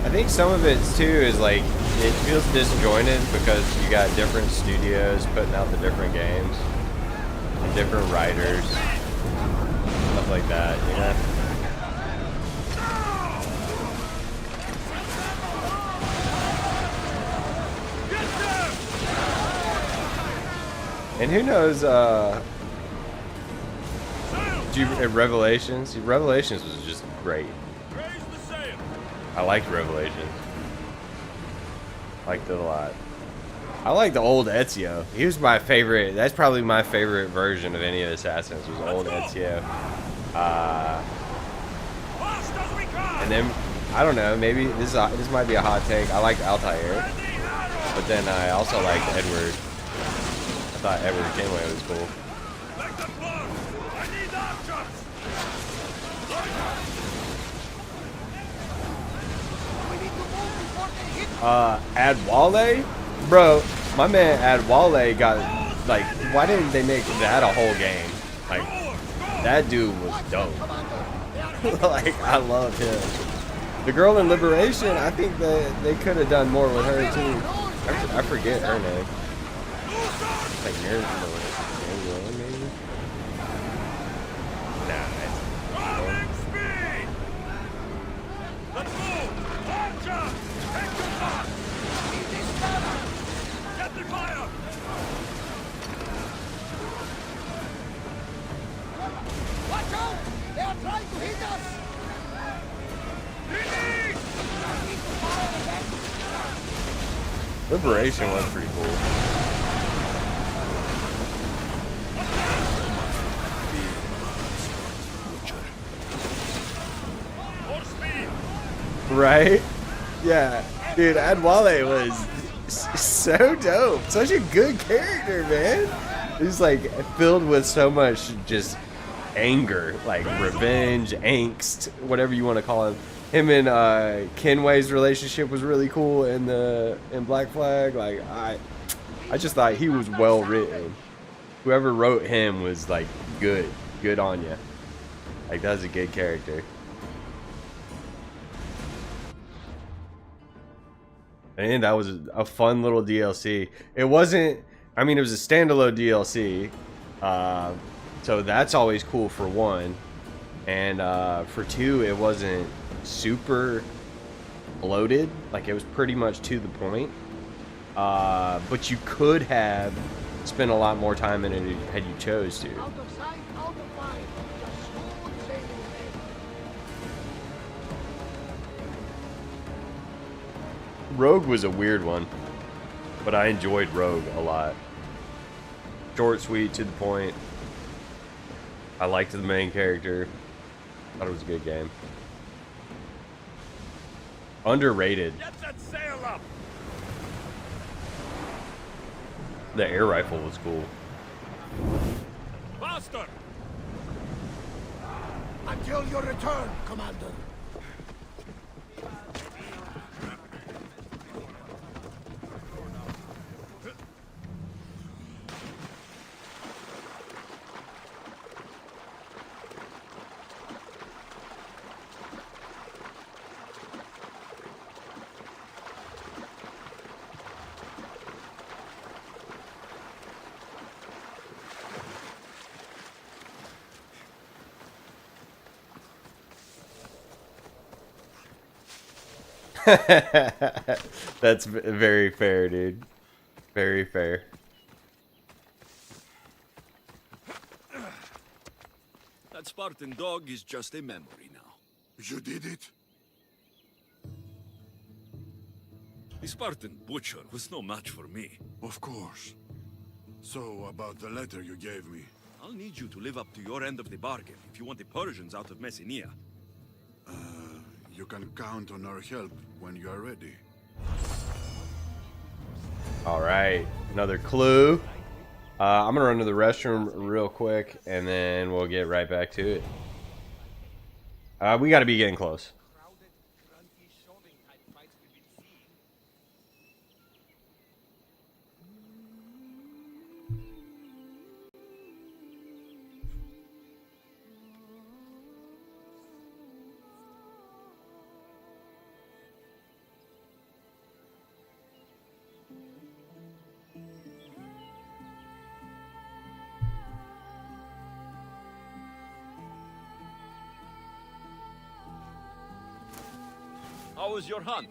I think some of it too is like it feels disjointed because you got different studios putting out the different games and different writers, stuff like that, you know. And who knows? Revelations. Revelations was just great. I liked Revelations. Liked it a lot. I like the old Ezio. He was my favorite. That's probably my favorite version of any of the Assassins was old Ezio. And then I don't know. Maybe this might be a hot take. I liked Altair, but then I also liked Edward. I thought Edward Kenway was cool. Adwale? Bro, my man Adwale got, like, why didn't they make that a whole game? Like, that dude was dope. Like, I love him. The girl in Liberation, I think that they could have done more with her, too. I forget her name. Like, Mary, maybe? Nah, Liberation was pretty cool. Right? Yeah. Dude, Adwale was so dope. Such a good character, man. He's like filled with so much just anger, like revenge, angst, whatever you want to call him. Him and Kenway's relationship was really cool in Black Flag. Like I just thought he was well written. Whoever wrote him was like good on you. Like that was a good character. And that was a fun little DLC. It wasn't, I mean, it was a standalone DLC. So that's always cool for one. And for two, it wasn't super bloated. Like it was pretty much to the point. But you could have spent a lot more time in it had you chose to. Out of sight, out of mind. Just smooth sailing ahead. Rogue was a weird one, but I enjoyed Rogue a lot. Short, sweet, to the point. I liked the main character. Thought it was a good game. Underrated. Get that sail up! The air rifle was cool. Faster! Until your return, Commander. That's very fair, dude. Very fair. That Spartan dog is just a memory now. You did it? The Spartan butcher was no match for me. Of course. So, about the letter you gave me. I'll need you to live up to your end of the bargain if you want the Persians out of Messenia. You can count on our help when you are ready. All right, another clue. I'm gonna run to the restroom real quick, and then we'll get right back to it. We got to be getting close. How was your hunt?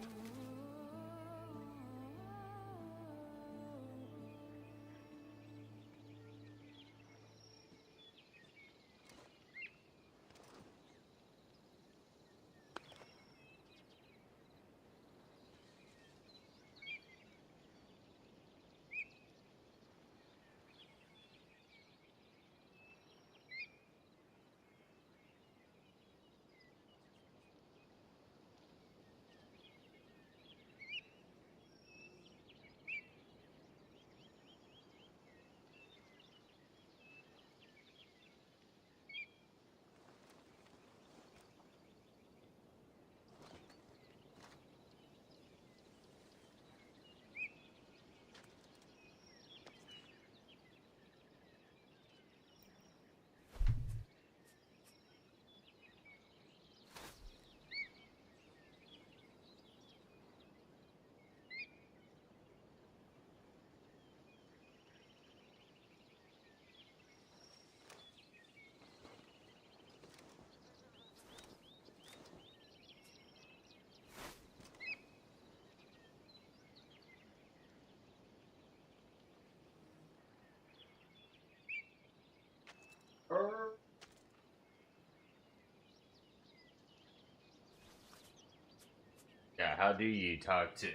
Yeah, how do you talk to...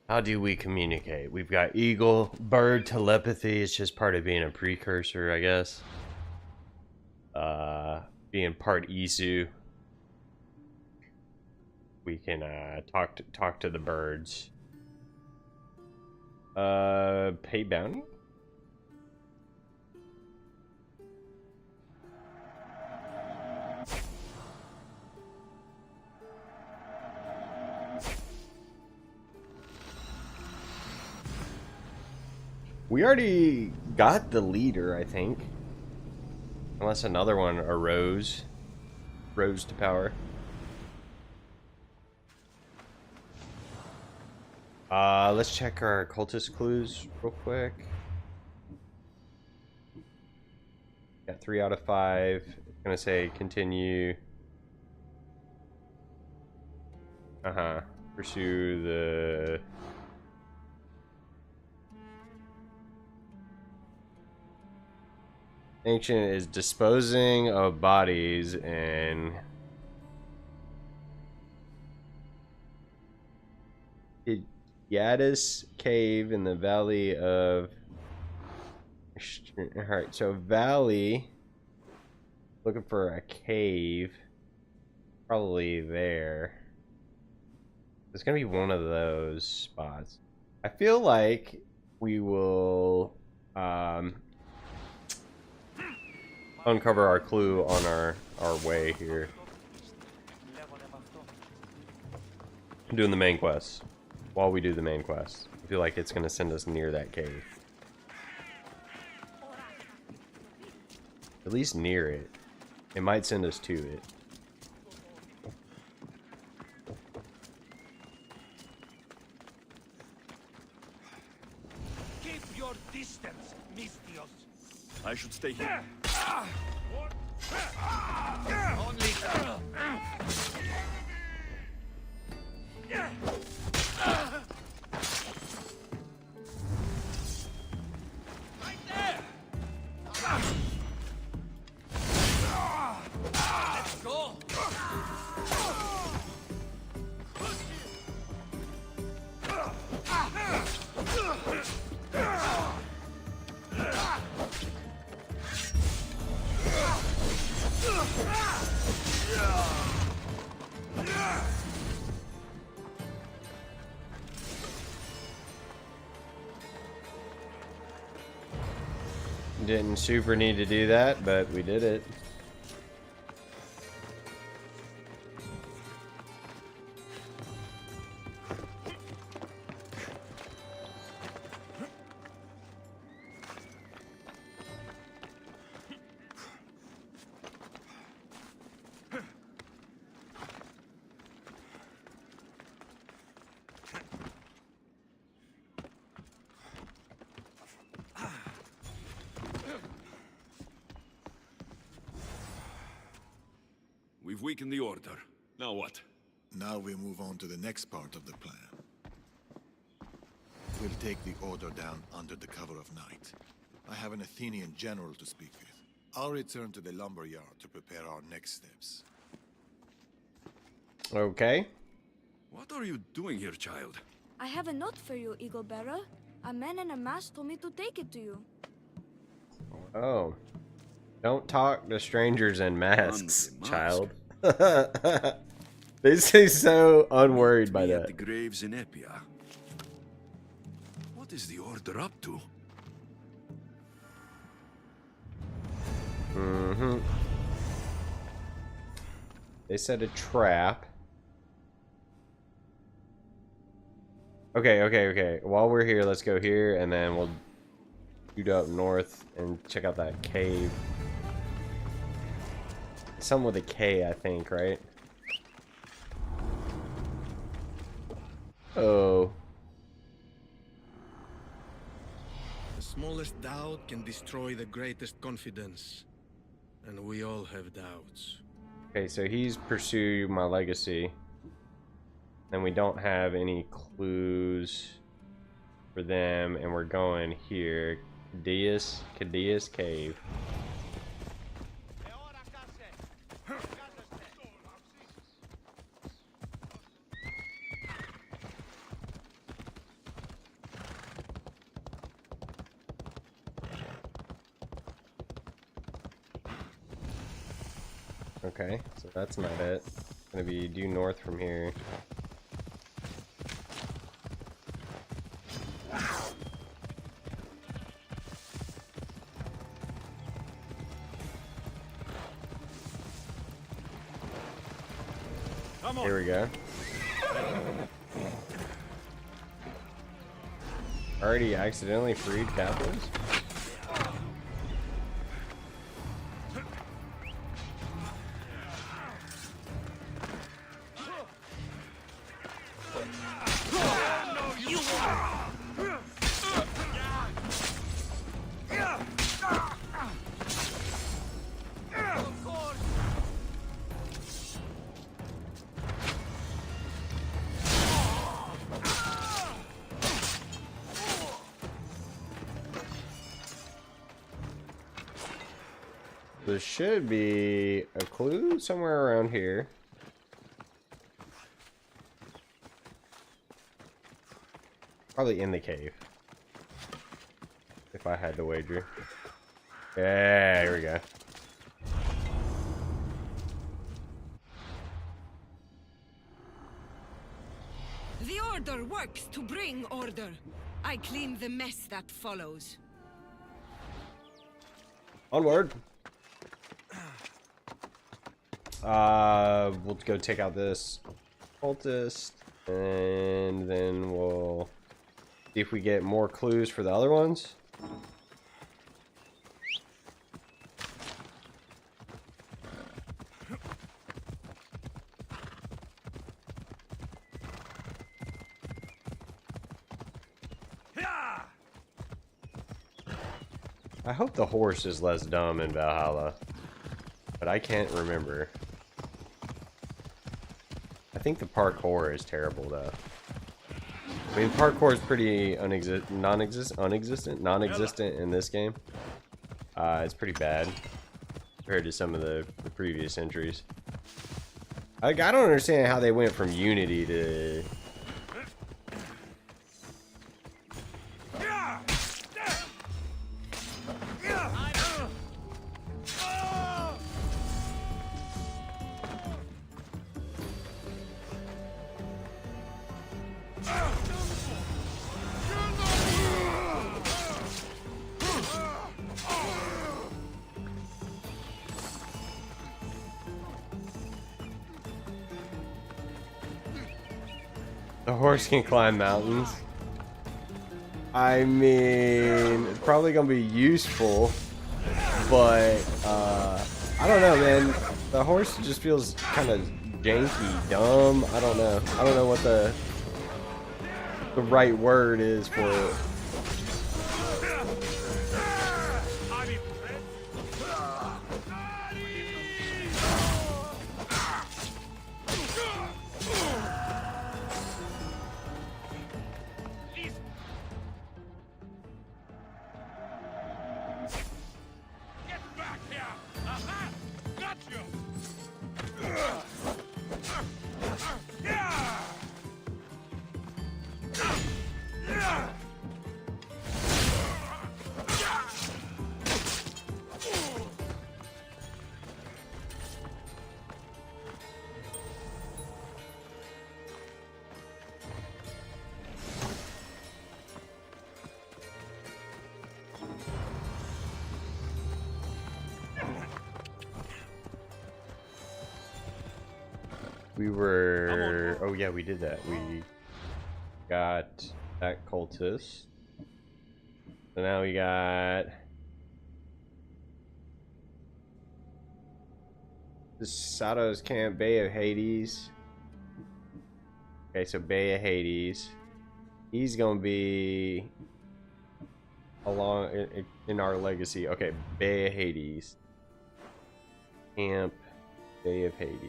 How do we communicate? We've got eagle, bird, telepathy. It's just part of being a precursor, I guess. Being part Isu. We can talk to the birds. Pay bounty? We already got the leader, I think. Unless another one rose to power. Let's check our cultist clues real quick. Got 3 out of 5. It's gonna say continue. Pursue the. Ancient is disposing of bodies in Yadis cave in the valley of. Alright, so valley. Looking for a cave. Probably there. It's gonna be one of those spots. I feel like we will uncover our clue on our way here. I'm doing the main quest. While we do the main quest, I feel like it's gonna send us near that cave. At least near it. It might send us to it. Keep your distance, Mistios. I should stay here. Only. Right there. Let's go. Didn't super need to do that, but we did it. We've weakened the order. Now what? Now we move on to the next part of the plan. We'll take the order down under the cover of night. I have an Athenian general to speak with. I'll return to the lumberyard to prepare our next steps. Okay. What are you doing here, child? I have a note for you, Eagle Bearer. A man in a mask told me to take it to you. Oh. Don't talk to strangers in masks, Mask. child. They seem so unworried by Meet at that. the graves in Epia. What is the order up to? Mm-hmm. They set a trap. Okay. While we're here, let's go here, and then we'll shoot up north and check out that cave. Something with a K, I think, right? Oh. The smallest doubt can destroy the greatest confidence. And we all have doubts. Okay, so he's pursue my legacy. And we don't have any clues for them, and we're going here. Cadius Cave. Okay, so that's not it. It's gonna be due north from here. Here we go. Already accidentally freed captives? There should be a clue somewhere around here. Probably in the cave. If I had to wager. Yeah, here we go. The Order works to bring order. I clean the mess that follows. Onward. We'll go take out this cultist, and then we'll see if we get more clues for the other ones. I hope the horse is less dumb in Valhalla, but I can't remember. I think the parkour is terrible though. I mean, parkour is pretty non-existent in this game. It's pretty bad compared to some of the previous entries. I don't understand how they went from Unity to... The horse can climb mountains. I mean, it's probably gonna be useful, but I don't know, man. The horse just feels kind of janky, dumb. I don't know. I don't know what the right word is for it. We were... Oh yeah, we did that. We got that cultist. So now we got... This Sato's Camp, Bay of Hades. Okay, so Bay of Hades. He's gonna be along in our legacy. Okay, Bay of Hades. Camp, Bay of Hades.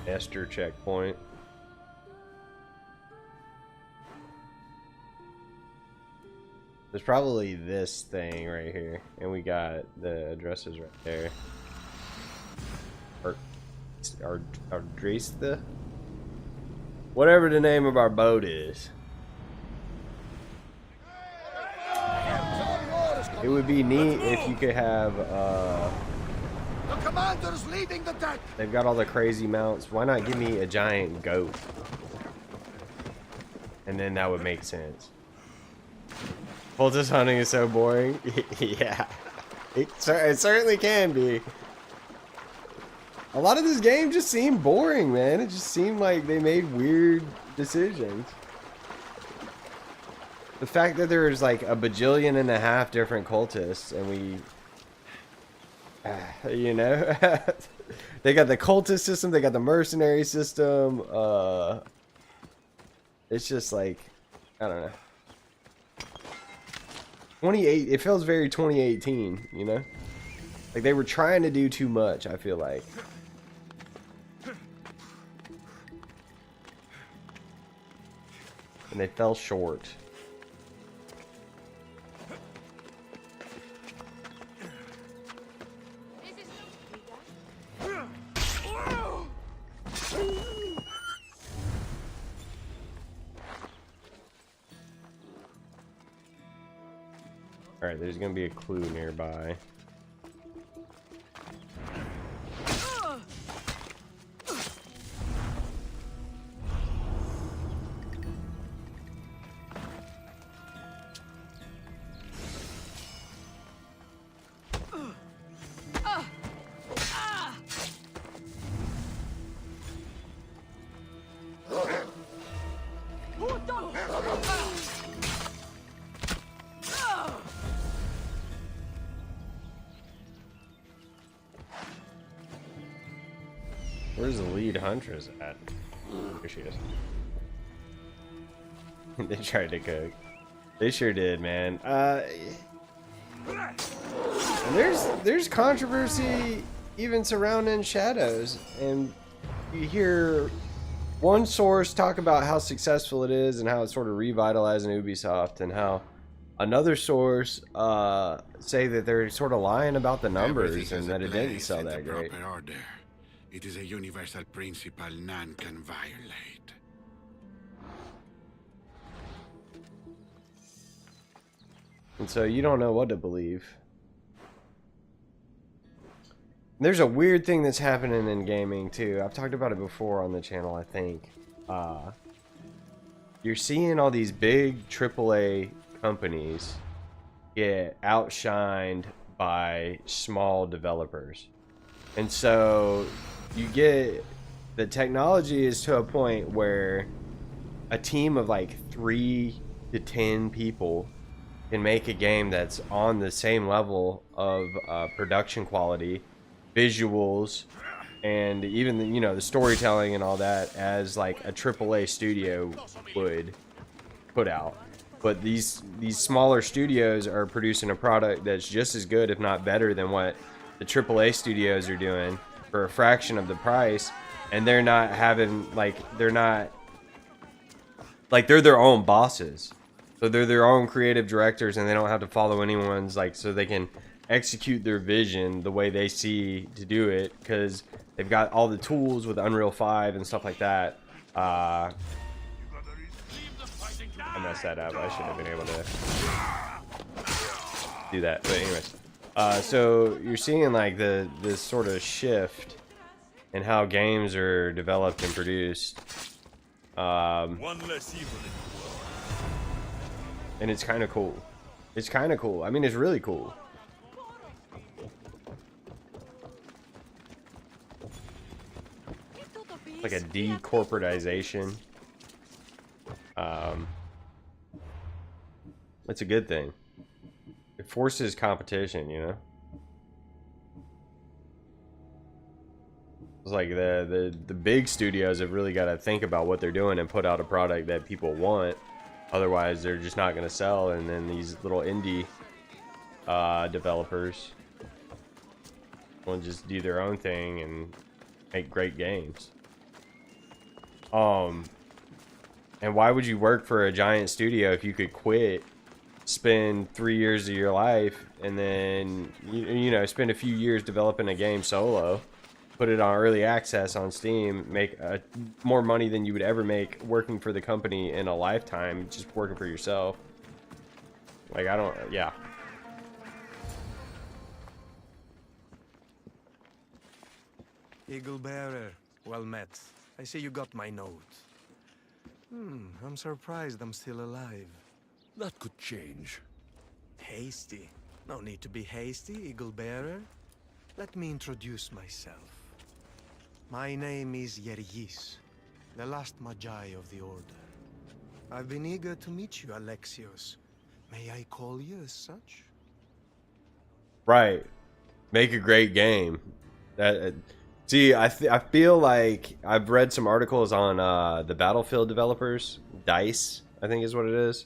Esther checkpoint. There's probably this thing right here, and we got the addresses right there. Our Dresta? Whatever the name of our boat is. It would be neat if you could have The commander's leading the deck. they've got all the crazy mounts. Why not give me a giant goat? And then that would make sense. Cultist hunting is so boring. Yeah. It certainly can be. A lot of this game just seemed boring, man. It just seemed like they made weird decisions. The fact that there's like a bajillion and a half different cultists, and we, you know, they got the cultist system, they got the mercenary system. It's just like, I don't know. 28. It feels very 2018, you know. Like they were trying to do too much. I feel like. And they fell short. Alright, there's gonna be a clue nearby. Where's the lead huntress at? Here she is. They tried to cook. They sure did, man. And there's controversy even surrounding Shadows, and you hear one source talk about how successful it is and how it's sort of revitalizing Ubisoft, and how another source say that they're sort of lying about the numbers and that it didn't sell that great. It is a universal principle none can violate. And so you don't know what to believe. There's a weird thing that's happening in gaming too. I've talked about it before on the channel, I think. You're seeing all these big AAA companies get outshined by small developers. And so you get, the technology is to a point where a team of like 3 to 10 people can make a game that's on the same level of production quality, visuals, and even the, you know, the storytelling and all that as like a AAA studio would put out. But these smaller studios are producing a product that's just as good, if not better, than what the AAA studios are doing for a fraction of the price, and they're not having like, they're their own bosses, so they're their own creative directors, and they don't have to follow anyone's, like, so they can execute their vision the way they see to do it, because they've got all the tools with Unreal 5 and stuff like that. I messed that up. I shouldn't have been able to do that, but anyways. So you're seeing like this sort of shift in how games are developed and produced, One less evil. and it's kind of cool. It's kind of cool. I mean, it's really cool. Like a decorporatization. It's a good thing. It forces competition, you know. It's like the big studios have really got to think about what they're doing and put out a product that people want. Otherwise, they're just not going to sell. And then these little indie developers will just do their own thing and make great games. And why would you work for a giant studio if you could quit, spend 3 years of your life, and then you know, spend a few years developing a game solo, put it on early access on Steam, make more money than you would ever make working for the company in a lifetime, just working for yourself? Like, I don't, yeah. Eagle Bearer, well met. I see you got my note. I'm surprised I'm still alive. That could change. Hasty. No need to be hasty, Eagle Bearer. Let me introduce myself. My name is Yergis, the last Magi of the Order. I've been eager to meet you, Alexios. May I call you as such? Right. Make a great game. See, I feel like I've read some articles on the Battlefield developers, DICE, I think is what it is,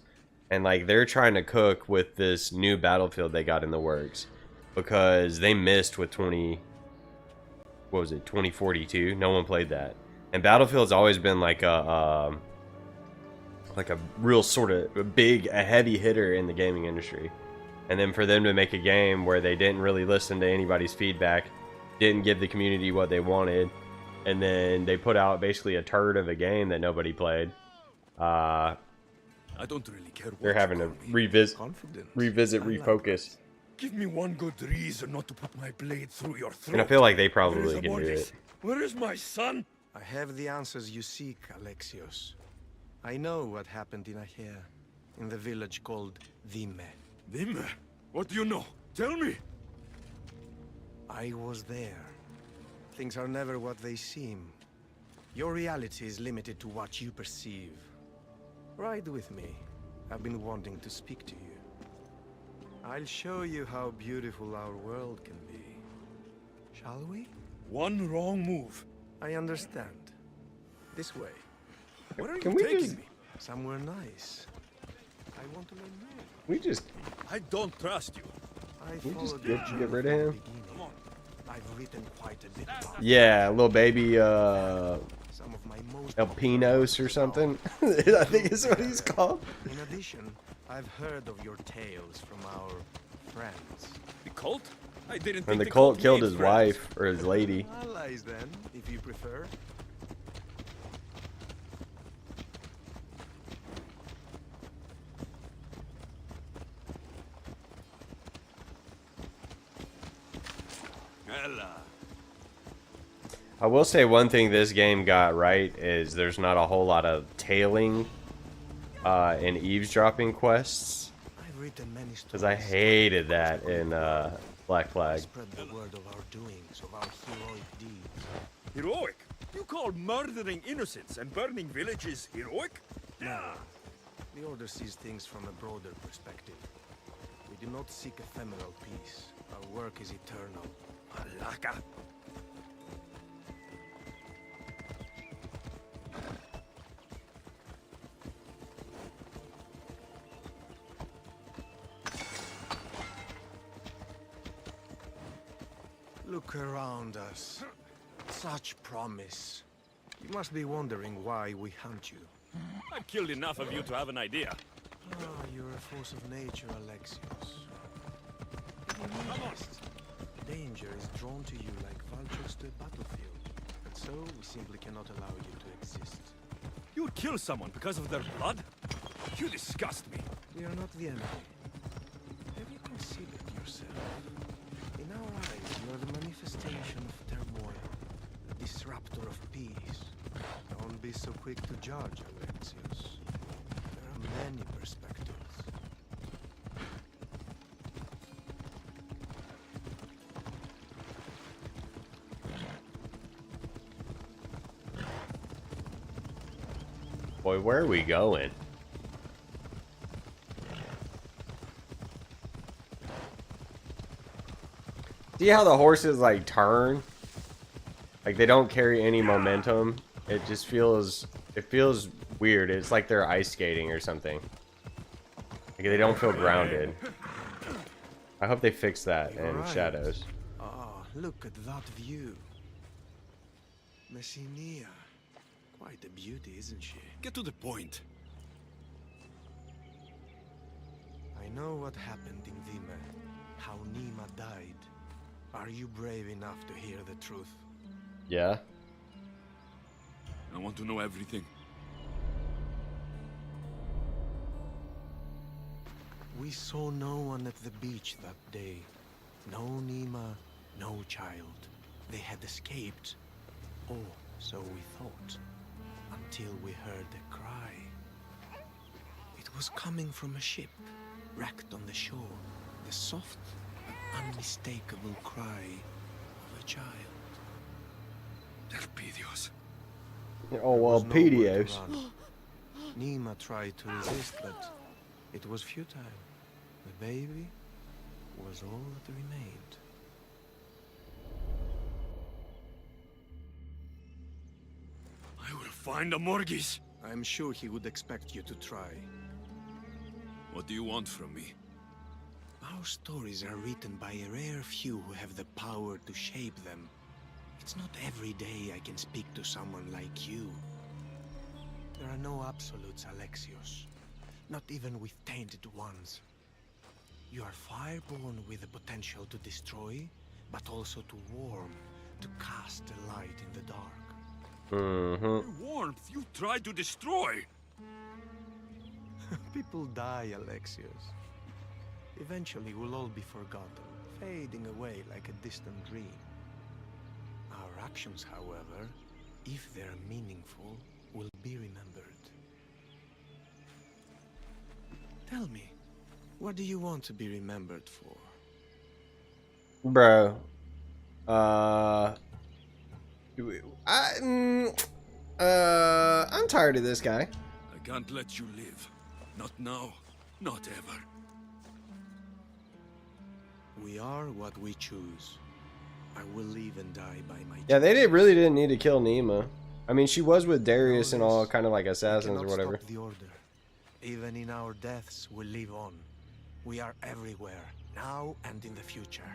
and like they're trying to cook with this new Battlefield they got in the works because they missed with 2042. No one played that, and Battlefield's always been like a real sort of a heavy hitter in the gaming industry. And then for them to make a game where they didn't really listen to anybody's feedback, didn't give the community what they wanted, and then they put out basically a turd of a game that nobody played. I don't really care what They're having to revisit, refocus. Give me one good reason not to put my blade through your throat. And I feel like they probably can do it. Where is my son? I have the answers you seek, Alexios. I know what happened in Achaea, in the village called Dime. Dime? What do you know? Tell me! I was there. Things are never what they seem. Your reality is limited to what you perceive. Ride with me. I've been wanting to speak to you. I'll show you how beautiful our world can be. Shall we? One wrong move. I understand. This way. Where are Can you we taking just- me? Somewhere nice. I want to learn more. We just I don't trust you. I We just followed get- your get rid of journey him? from the beginning. I've written quite a bit about yeah, little baby some of my most Elpinos or something. I think is what he's called. In addition, I've heard of your tales from our friends. The cult? I didn't And think the cult killed made his friends. wife or his lady. Allies then, if you prefer. Ella. I will say one thing this game got right is there's not a whole lot of tailing and eavesdropping quests, I've written many because I hated that in Black Flag. Spread the word of our doings, of our heroic deeds. Heroic? You call murdering innocents and burning villages heroic? No. The Order sees things from a broader perspective. We do not seek ephemeral peace. Our work is eternal. Malaka. Look around us. Such promise. You must be wondering why we hunt you. I've killed enough of you to have an idea. Ah, you're a force of nature, Alexios. To be honest, danger is drawn to you like vultures to a battlefield. And so, we simply cannot allow you to exist. You would kill someone because of their blood? You disgust me. We are not the enemy. Have you considered yourself? In our eyes, you are the manifestation of turmoil, a disruptor of peace. Don't be so quick to judge, Alexios. There are many perspectives. Boy, where are we going? See how the horses like turn? Like they don't carry any momentum. It just feels weird. It's like they're ice skating or something. Like they don't feel grounded. I hope they fix that in Right. Shadows. Ah, look at that view. Messenia. Quite a beauty, isn't she? Get to the point. I know what happened in Dime. How Nima died. Are you brave enough to hear the truth? Yeah. I want to know everything. We saw no one at the beach that day. No Nima, no child. They had escaped. Or so we thought. Until we heard a cry. It was coming from a ship, wrecked on the shore. The soft, unmistakable cry of a child. Elpidios. Oh well, There was nowhere to PDOs. run. Nima tried to resist, but it was futile. The baby was all that remained. I will find Amorgis. I'm sure he would expect you to try. What do you want from me? Our stories are written by a rare few who have the power to shape them. It's not every day I can speak to someone like you. There are no absolutes, Alexios. Not even with tainted ones. You are fireborn with the potential to destroy, but also to warm, to cast a light in the dark. Mm-hmm. Warmth you tried to destroy. People die, Alexios. Eventually we'll all be forgotten, fading away like a distant dream. Our actions, however, if they're meaningful, will be remembered. Tell me, what do you want to be remembered for? Bro. I'm tired of this guy. I can't let you live. Not now, not ever. We are what we choose. I will live and die by my Yeah, they choices. really didn't need to kill Nima. I mean, she was with Darius and all kind of like We assassins or cannot whatever. stop the order. Even in our deaths, we live on. We are everywhere, now and in the future.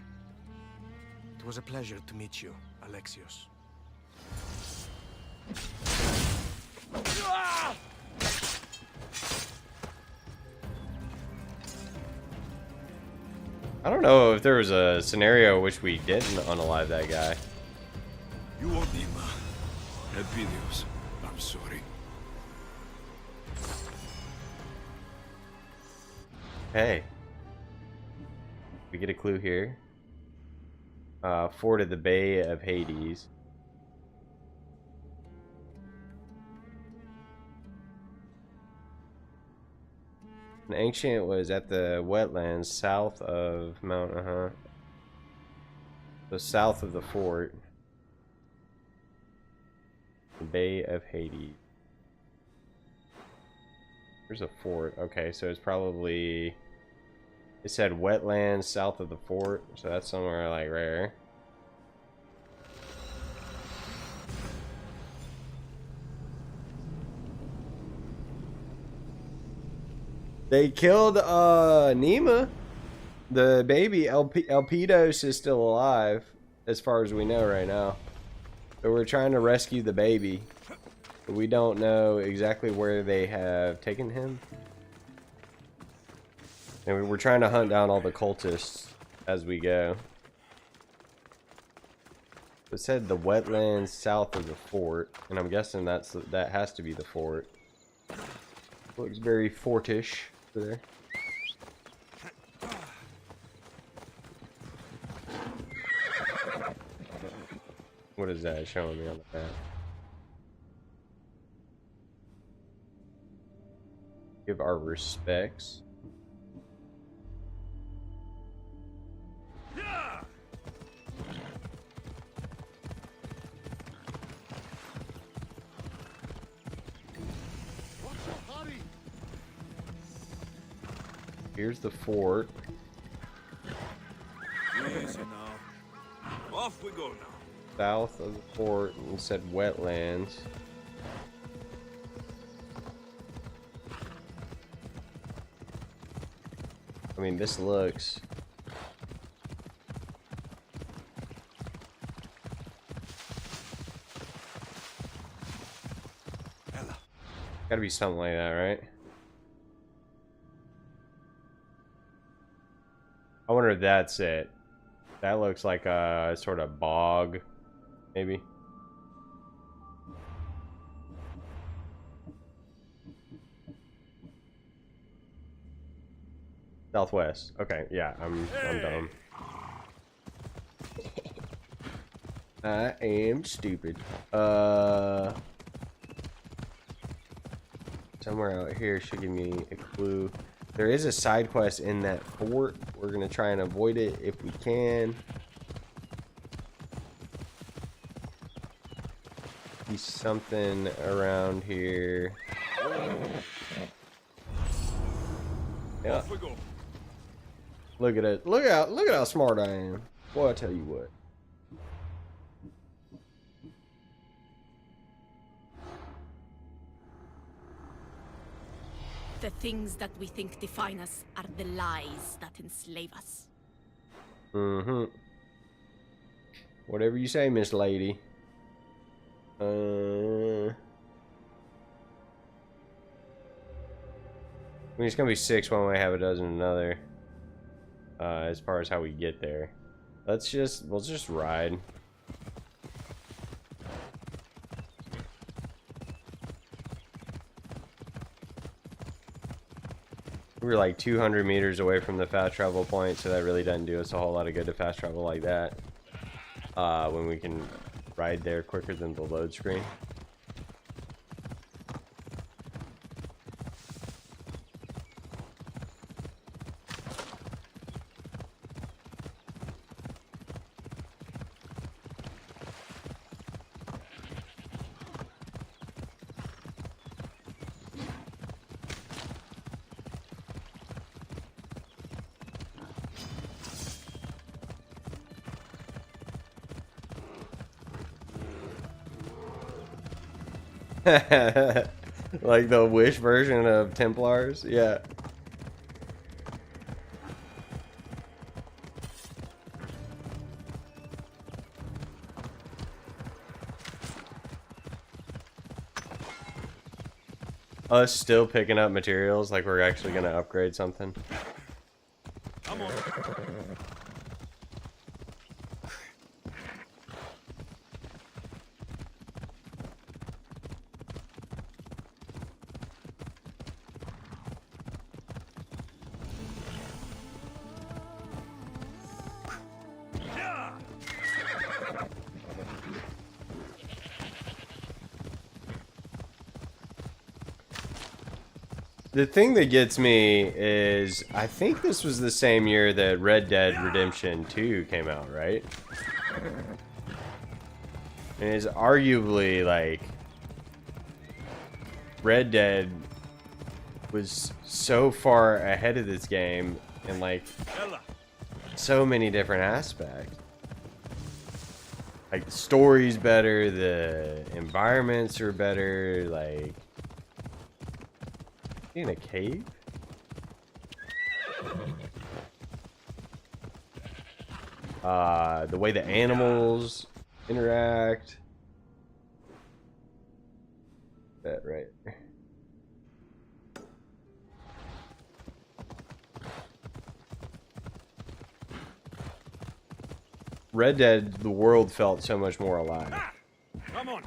It was a pleasure to meet you, Alexios. I don't know if there was a scenario in which we didn't unalive that guy. You are Nima. Elpidios. I'm sorry. Hey. We get a clue here. Fort of the Bay of Hades. An ancient was at the wetlands south of Mount, so south of the fort. The Bay of Hades. There's a fort. Okay, so it's probably... It said wetlands south of the fort, so that's somewhere like right here. They killed Nima. The baby Elpidos is still alive, as far as we know right now. So we're trying to rescue the baby, but we don't know exactly where they have taken him. And we're trying to hunt down all the cultists as we go. It said the wetlands south of the fort, and I'm guessing that has to be the fort. Looks very fortish there. What is that showing me on the map? Give our respects. Here's the fort. Easy now. Off we go now. South of the fort, and it said wetlands. I mean, this looks... Gotta be something like that, right? I wonder if that's it. That looks like a sort of bog, maybe. Southwest. Okay, yeah, I'm dumb. I am stupid. Somewhere out here should give me a clue. There is a side quest in that fort. We're gonna try and avoid it if we can. Be something around here. Yeah. Off we go. Look at it. Look at how smart I am. Boy, I tell you what. The things that we think define us are the lies that enslave us. Mm-hmm. Whatever you say, Miss Lady. I mean, it's gonna be 6 one way, half a dozen another. As far as how we get there, we'll just ride. We were like 200 meters away from the fast travel point, so that really doesn't do us a whole lot of good to fast travel like that. When we can ride there quicker than the load screen. Like the Wish version of Templars, yeah. Us still picking up materials like we're actually gonna upgrade something. Come on. The thing that gets me is, I think this was the same year that Red Dead Redemption 2 came out, right? And it's arguably like Red Dead was so far ahead of this game in like so many different aspects. Like the story's better, the environments are better, like in a cave? The way the animals interact. That right. Red Dead, the world felt so much more alive. Come on.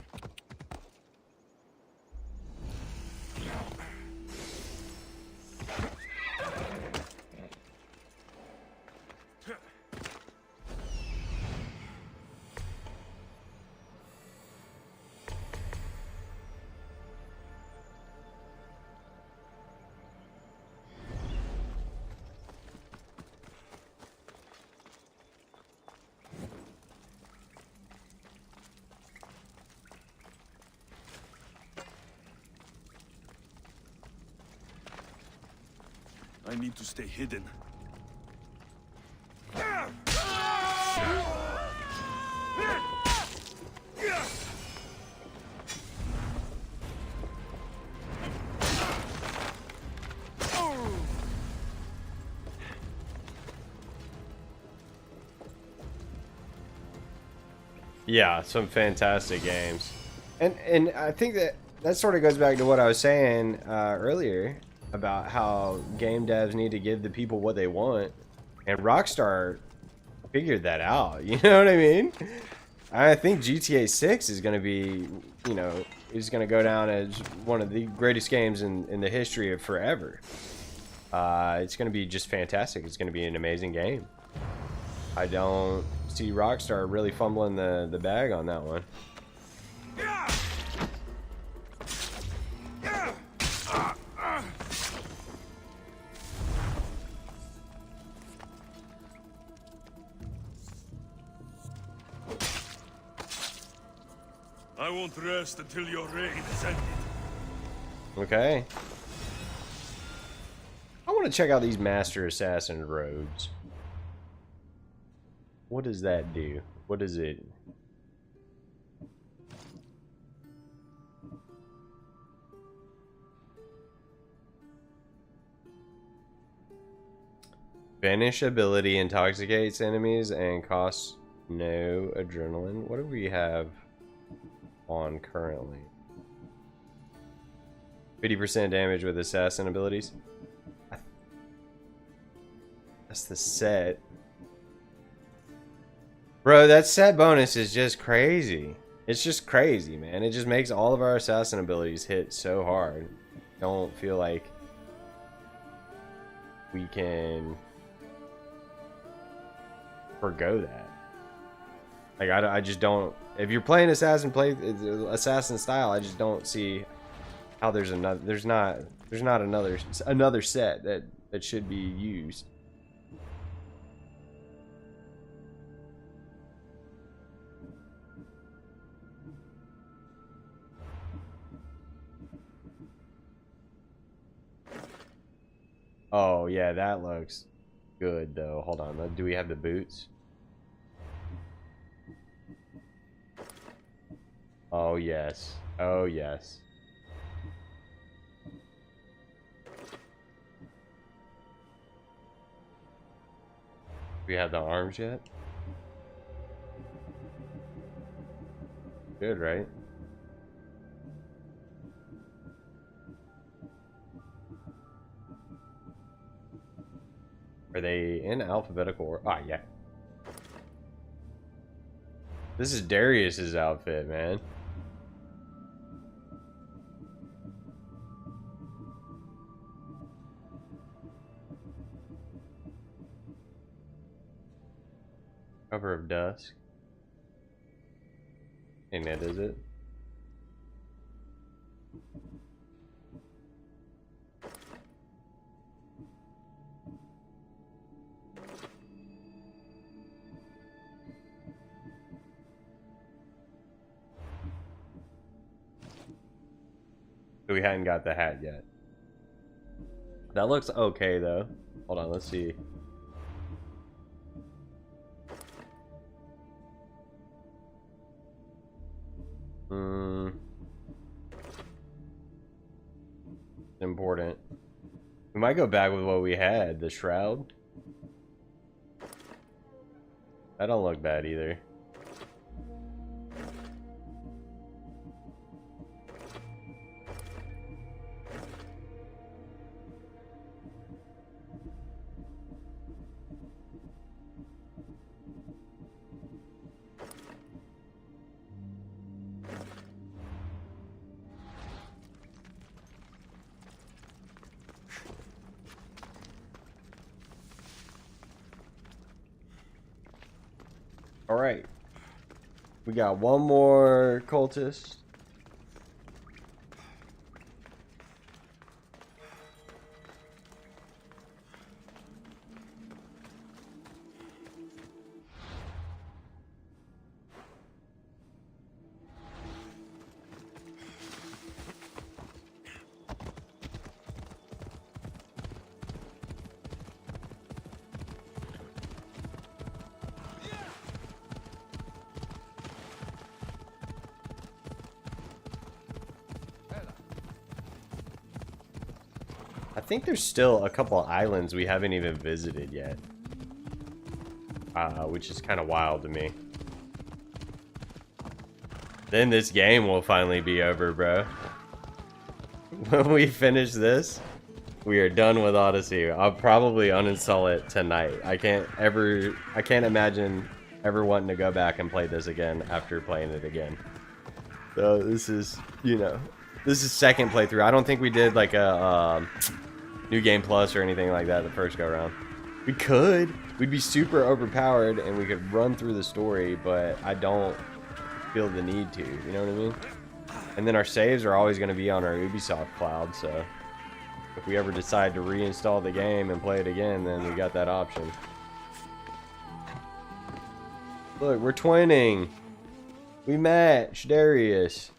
I need to stay hidden. Yeah, some fantastic games. And I think that sort of goes back to what I was saying earlier about how game devs need to give the people what they want, and Rockstar figured that out. You know what I mean? I think GTA 6 is going to be, you know, is going to go down as one of the greatest games in the history of forever. It's going to be just fantastic. It's going to be an amazing game. I don't see Rockstar really fumbling the bag on that one. I won't rest until your reign is ended. Okay. I want to check out these Master Assassin robes. What does that do? What is it? Vanish ability intoxicates enemies and costs no adrenaline. What do we have on currently? 50% damage with assassin abilities. That's the set. Bro, that set bonus is just crazy. It's just crazy, man. It just makes all of our assassin abilities hit so hard. Don't feel like we can forgo that. Like I just don't. If you're playing assassin style, I just don't see how there's another. There's not another set that should be used. Oh yeah, that looks good though. Hold on, do we have the boots? Oh yes, oh yes. We have the arms yet? Good, right? Are they in alphabetical order? Ah, yeah. This is Darius's outfit, man. Cover of Dusk. Ain't that, is it? We hadn't got the hat yet. That looks okay though. Hold on, let's see. Important. We might go back with what we had, the shroud. That don't look bad either. Alright. We got one more cultist. I think there's still a couple islands we haven't even visited yet. Which is kind of wild to me. Then this game will finally be over, bro. When we finish this, we are done with Odyssey. I'll probably uninstall it tonight. I can't imagine ever wanting to go back and play this again after playing it again. So this is, you know, this is second playthrough. I don't think we did like a New Game Plus or anything like that the first go around. We could. We'd be super overpowered and we could run through the story, but I don't feel the need to, you know what I mean? And then our saves are always going to be on our Ubisoft cloud, so if we ever decide to reinstall the game and play it again, then we got that option. Look, we're twinning. We match, Darius.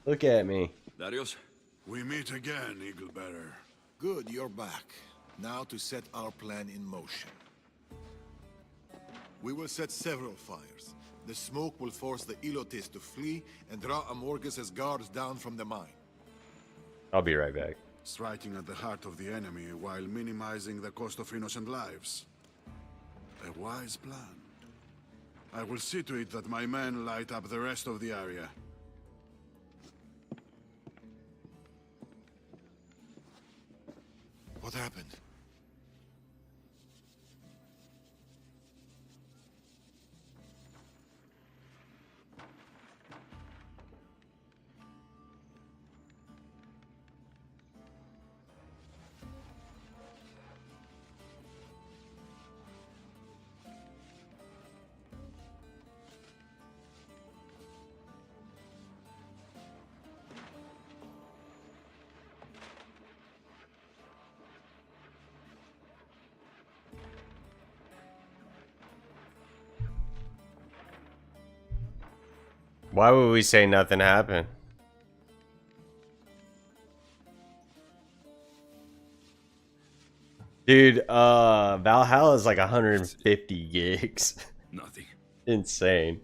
Look at me. Darius? We meet again, Eaglebearer. Good, you're back. Now to set our plan in motion. We will set several fires. The smoke will force the Elotes to flee and draw Amorges' guards down from the mine. I'll be right back. Striking at the heart of the enemy while minimizing the cost of innocent lives. A wise plan. I will see to it that my men light up the rest of the area. What happened? Why would we say nothing happened? Dude, Valhalla is like 150 gigs. Nothing. Insane.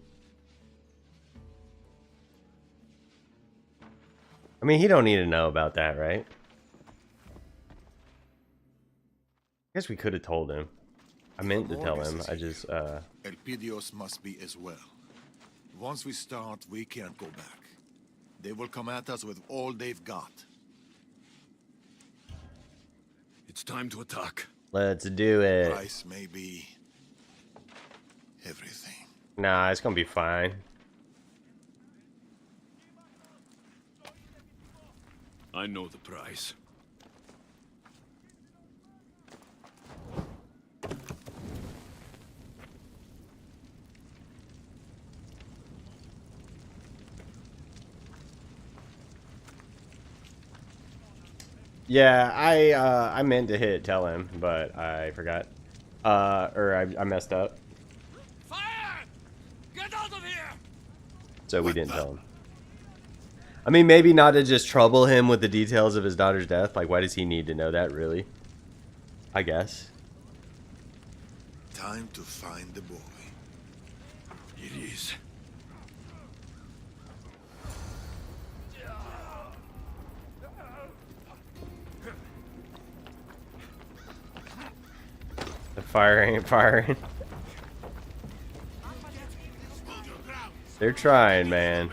I mean, he don't need to know about that, right? I guess we could have told him. I meant to tell him. I just, Elpidios must be as well. Once we start, we can't go back. They will come at us with all they've got. It's time to attack. Let's do it. Price may be everything. Nah, it's gonna be fine. I know the price. Yeah, I meant to hit tell him, but I forgot. Or I messed up. Fire! Get out of here! So we didn't tell him. I mean, maybe not to just trouble him with the details of his daughter's death. Like, why does he need to know that, really? I guess. Time to find the boy. It is. The fire ain't firing. They're trying, man.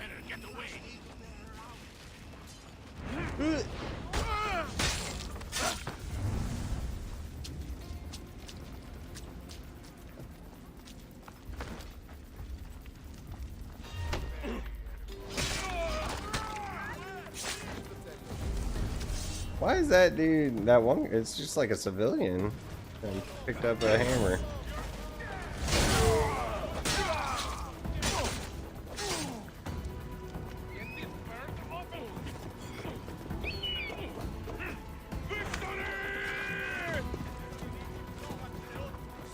Why is that dude, that one, it's just like a civilian, and picked up a hammer.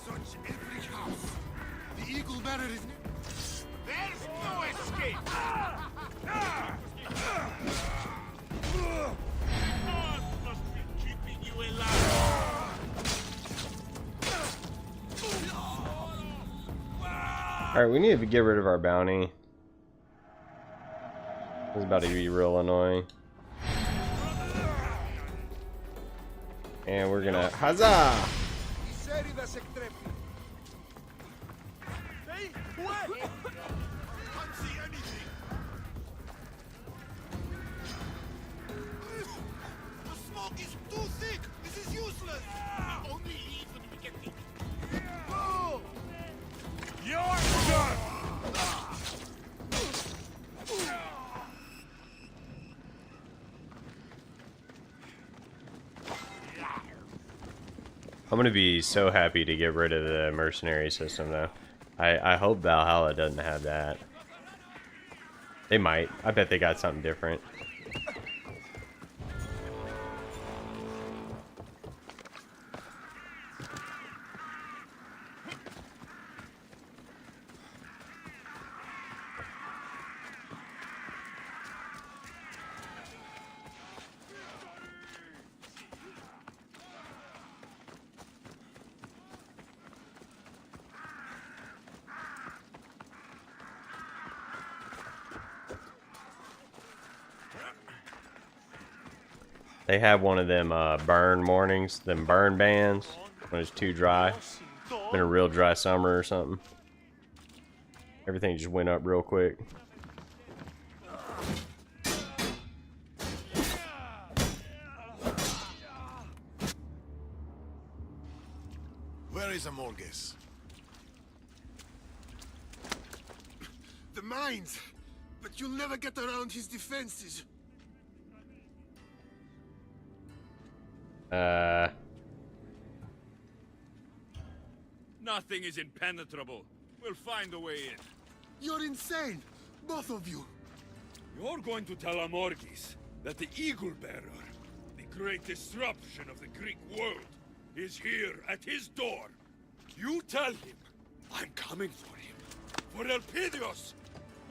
Search every house. The Eaglebearer is... There's no escape! Alright, we need to get rid of our bounty. This is about to be real annoying. And we're gonna... Huzzah! The smoke is too thick! This is useless! Only leave when we get the... Go! You're done! I'm gonna be so happy to get rid of the mercenary system, though. I hope Valhalla doesn't have that. They might. I bet they got something different. They have one of them burn mornings, them burn bans when it's too dry. Been a real dry summer or something. Everything just went up real quick. Where is Amorges? The mines! But you'll never get around his defenses. Nothing is impenetrable. We'll find a way in. You're insane, both of you. You're going to tell Amorges that the Eagle Bearer, the great disruption of the Greek world, is here at his door. You tell him I'm coming for him, for Elpidios,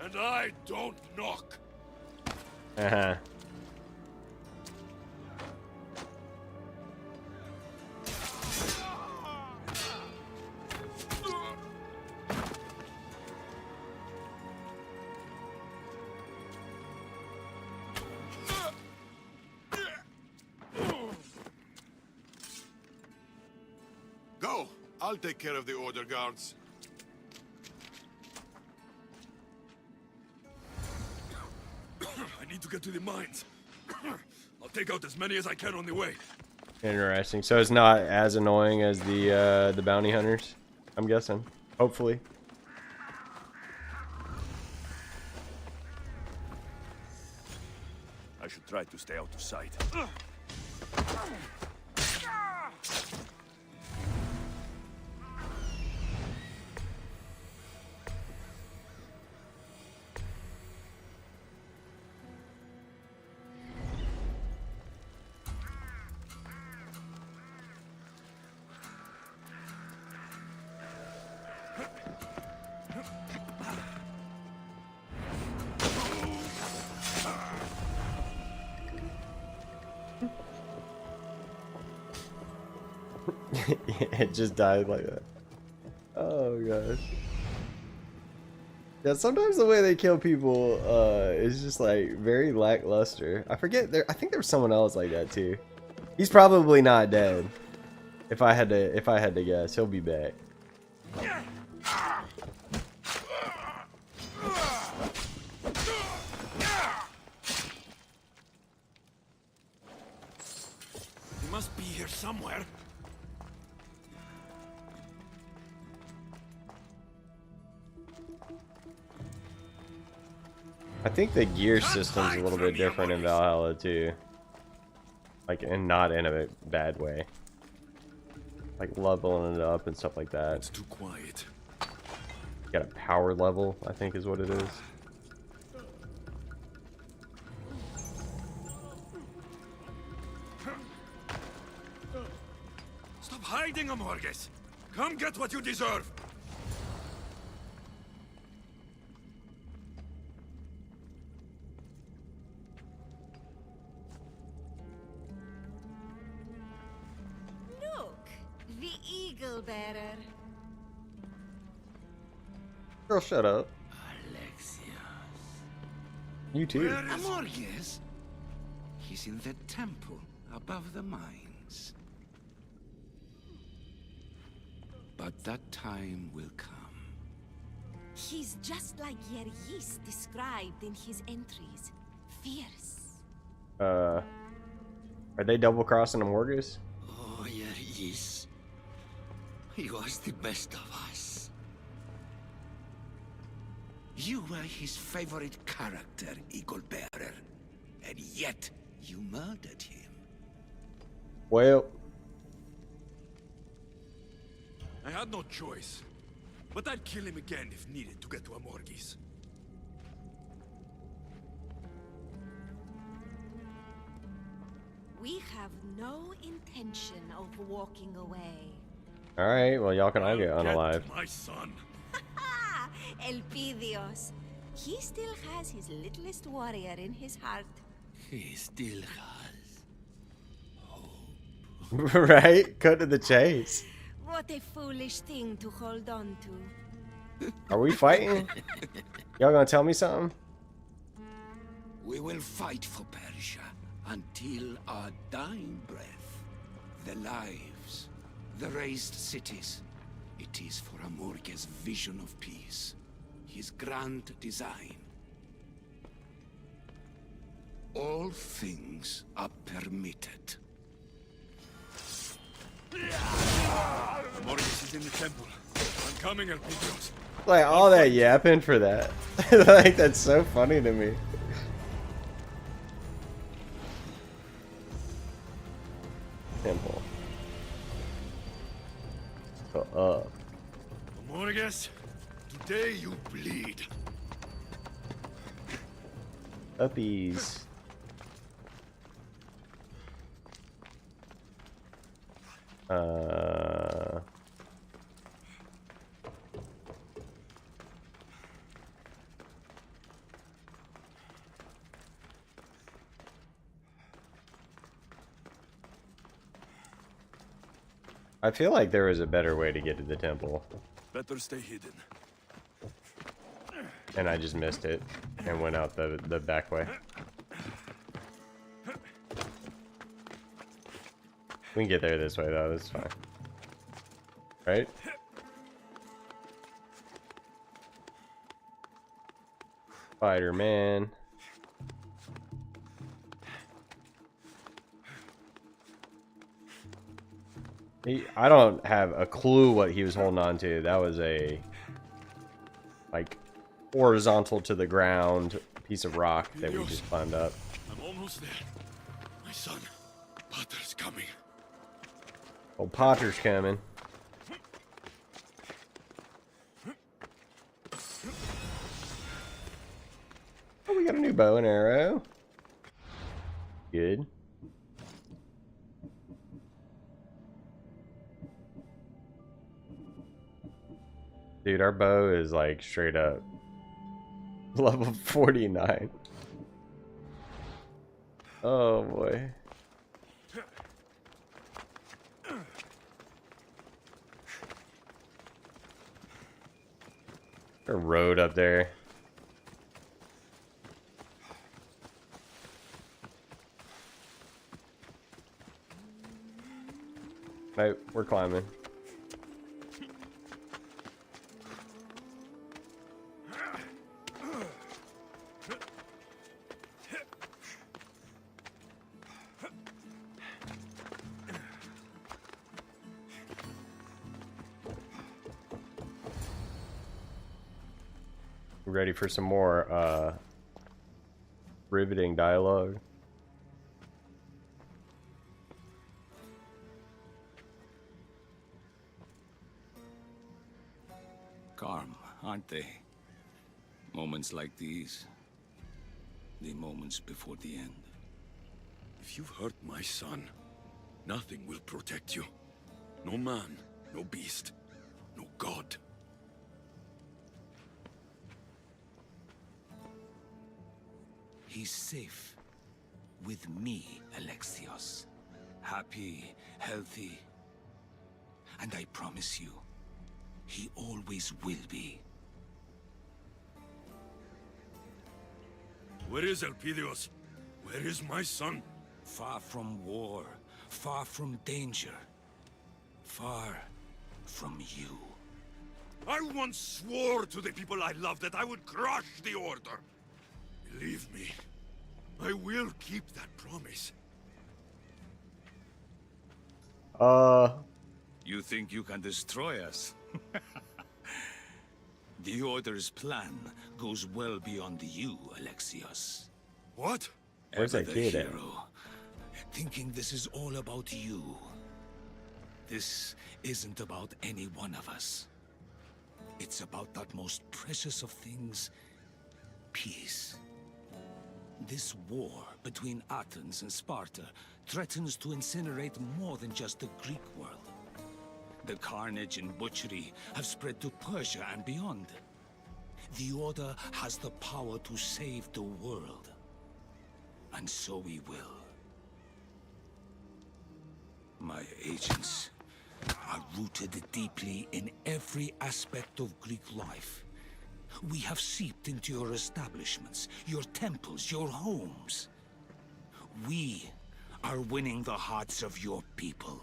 and I don't knock. Uh-huh. Go! I'll take care of the order guards. I need to get to the mines. I'll take out as many as I can on the way. Interesting. So it's not as annoying as the bounty hunters, I'm guessing. Hopefully. I should try to stay out of sight. It just died like that. Oh gosh. Yeah, sometimes the way they kill people is just like very lackluster. I forget I think there was someone else like that too. He's probably not dead. If I had to guess, he'll be back. He must be here somewhere. I think the gear system's a little bit different in Valhalla too. Like, and not in a bad way. Like leveling it up and stuff like that. It's too quiet. You got a power level, I think is what it is. Stop hiding, Amorges. Come get what you deserve. Look, the Eagle Bearer. Girl, shut up. Alexios. You too. Amorges? He's in the temple above the mines. But that time will come. He's just like Yergis described in his entries. Fierce. Are they double crossing Amorges? Oh, Yergis. He was the best of us. You were his favorite character, Eagle Bearer. And yet, you murdered him. Well, I had no choice. But I'd kill him again if needed to get to Amorges. We have no intention of walking away. alright, well y'all can all get unalive. My son. Ha! Elpidios. He still has his littlest warrior in his heart. He still has. Right? Cut to the chase. What a foolish thing to hold on to. Are we fighting? Y'all gonna tell me something? We will fight for Persia. until our dying breath. The lives, the raised cities. It is for Amorge's vision of peace, his grand design. All things are permitted. Morgus is in the temple. I'm coming, Elpidios. Like all that yapping for that. Like that's so funny to me. Temple. Go up. Morgus, today you bleed. Uppies. I feel like there was a better way to get to the temple. Better stay hidden. And I just missed it and went out the back way. We can get there this way though, that's fine. Right? Spider-Man. I don't have a clue what he was holding on to. That was a like horizontal to the ground piece of rock that we just climbed up. I'm almost there. My son, Potter's coming. Oh, Potter's coming. Oh, we got a new bow and arrow. Good. Dude, our bow is like straight up level 49. Oh boy. A road up there. Nope, we're climbing. Ready for some more riveting dialogue. Calm, aren't they? Moments like these, the moments before the end. If you've hurt my son, nothing will protect you. No man, no beast, no god. He's safe with me, Alexios. Happy, healthy. And I promise you, he always will be. Where is Elpidios? Where is my son? Far from war, far from danger, far from you. I once swore to the people I love that I would crush the Order. Believe me, I will keep that promise. You think you can destroy us? The Order's plan goes well beyond you, Alexios. What? Where's that Ever kid the at? hero, thinking this is all about you. This isn't about any one of us. It's about that most precious of things, peace. This war between Athens and Sparta threatens to incinerate more than just the Greek world. The carnage and butchery have spread to Persia and beyond. The Order has the power to save the world. And so we will. My agents are rooted deeply in every aspect of Greek life. We have seeped into your establishments, your temples, your homes. we are winning the hearts of your people.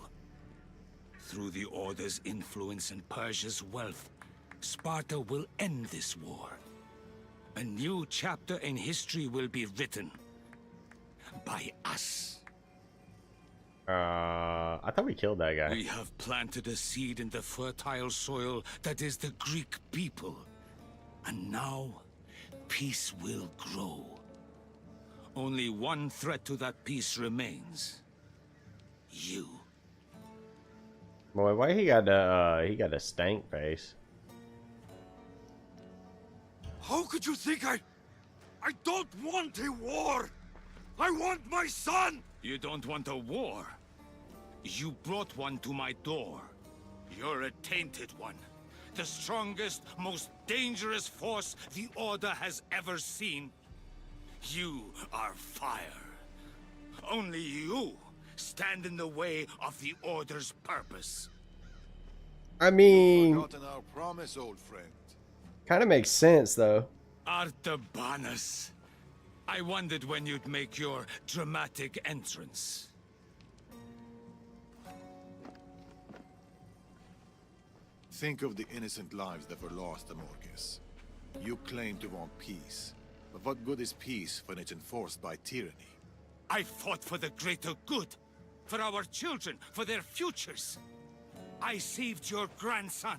Through the Order's influence and Persia's wealth, Sparta will end this war. A new chapter in history will be written by us. I thought we killed that guy. We have planted a seed in the fertile soil that is the Greek people. And now, peace will grow. Only one threat to that peace remains. You. Boy, why he got a stank face? How could you think I don't want a war? I want my son! You don't want a war. You brought one to my door. You're a tainted one. The strongest, most dangerous force the Order has ever seen. You are fire. Only you stand in the way of the Order's purpose. I mean, Forgotten our promise, old friend. kind of makes sense though. Artabanus. I wondered when you'd make your dramatic entrance. Think of the innocent lives that were lost, Amorges. You claim to want peace, but what good is peace when it's enforced by tyranny? I fought for the greater good, for our children, for their futures. I saved your grandson,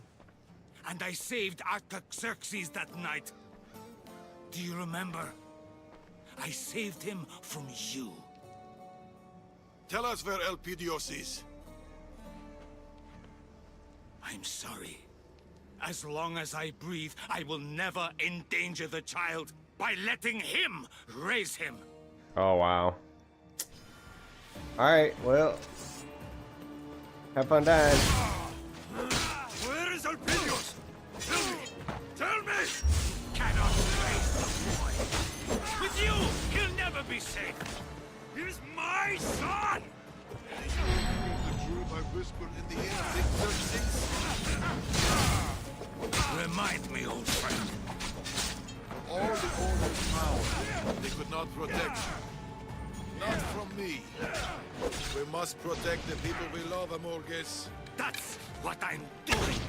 and I saved Artaxerxes that night. Do you remember? I saved him from you. Tell us where Elpidios is. I'm sorry. As long as I breathe, I will never endanger the child by letting him raise him. Oh wow. Alright, well. Have fun dying. Where is Elpidios? Tell me! Tell me! Cannot raise the boy. With you, he'll never be safe. He's my son! The truth I whispered in the ear of Xerxes? Remind me, old friend. All the Order's power, they could not protect you. Not from me. We must protect the people we love, Amorges. That's what I'm doing.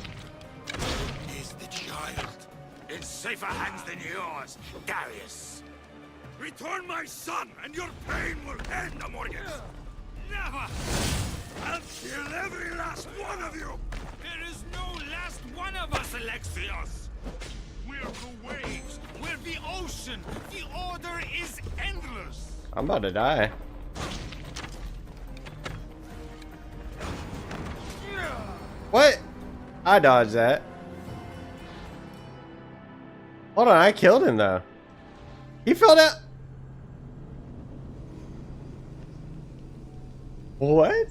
Is the child. In safer hands than yours, Darius. Return my son, and your pain will end, Amorges! Never! I'll kill every last one of you! There is no last one of us, Alexios! We're the waves! We're the ocean! The Order is endless! I'm about to die. What? I dodged that. Hold on, I killed him though. He fell down. What?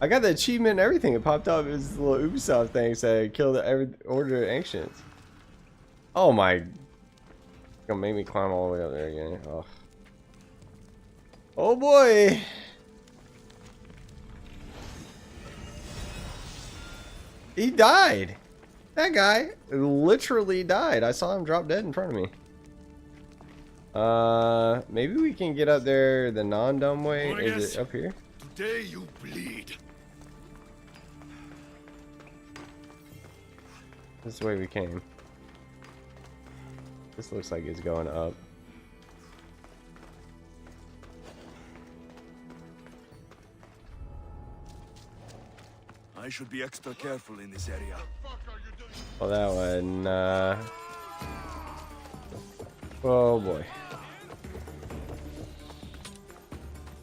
I got the achievement and everything. It popped up as a little Ubisoft thing saying kill the every Order of Ancients. Oh my. It's gonna make me climb all the way up there again. Oh. Oh boy. He died. That guy literally died. I saw him drop dead in front of me. Maybe we can get up there the non-dumb way. Is it up here? Today you bleed. This is the way we came. This looks like it's going up. I should be extra careful in this area. Well, that one, oh boy.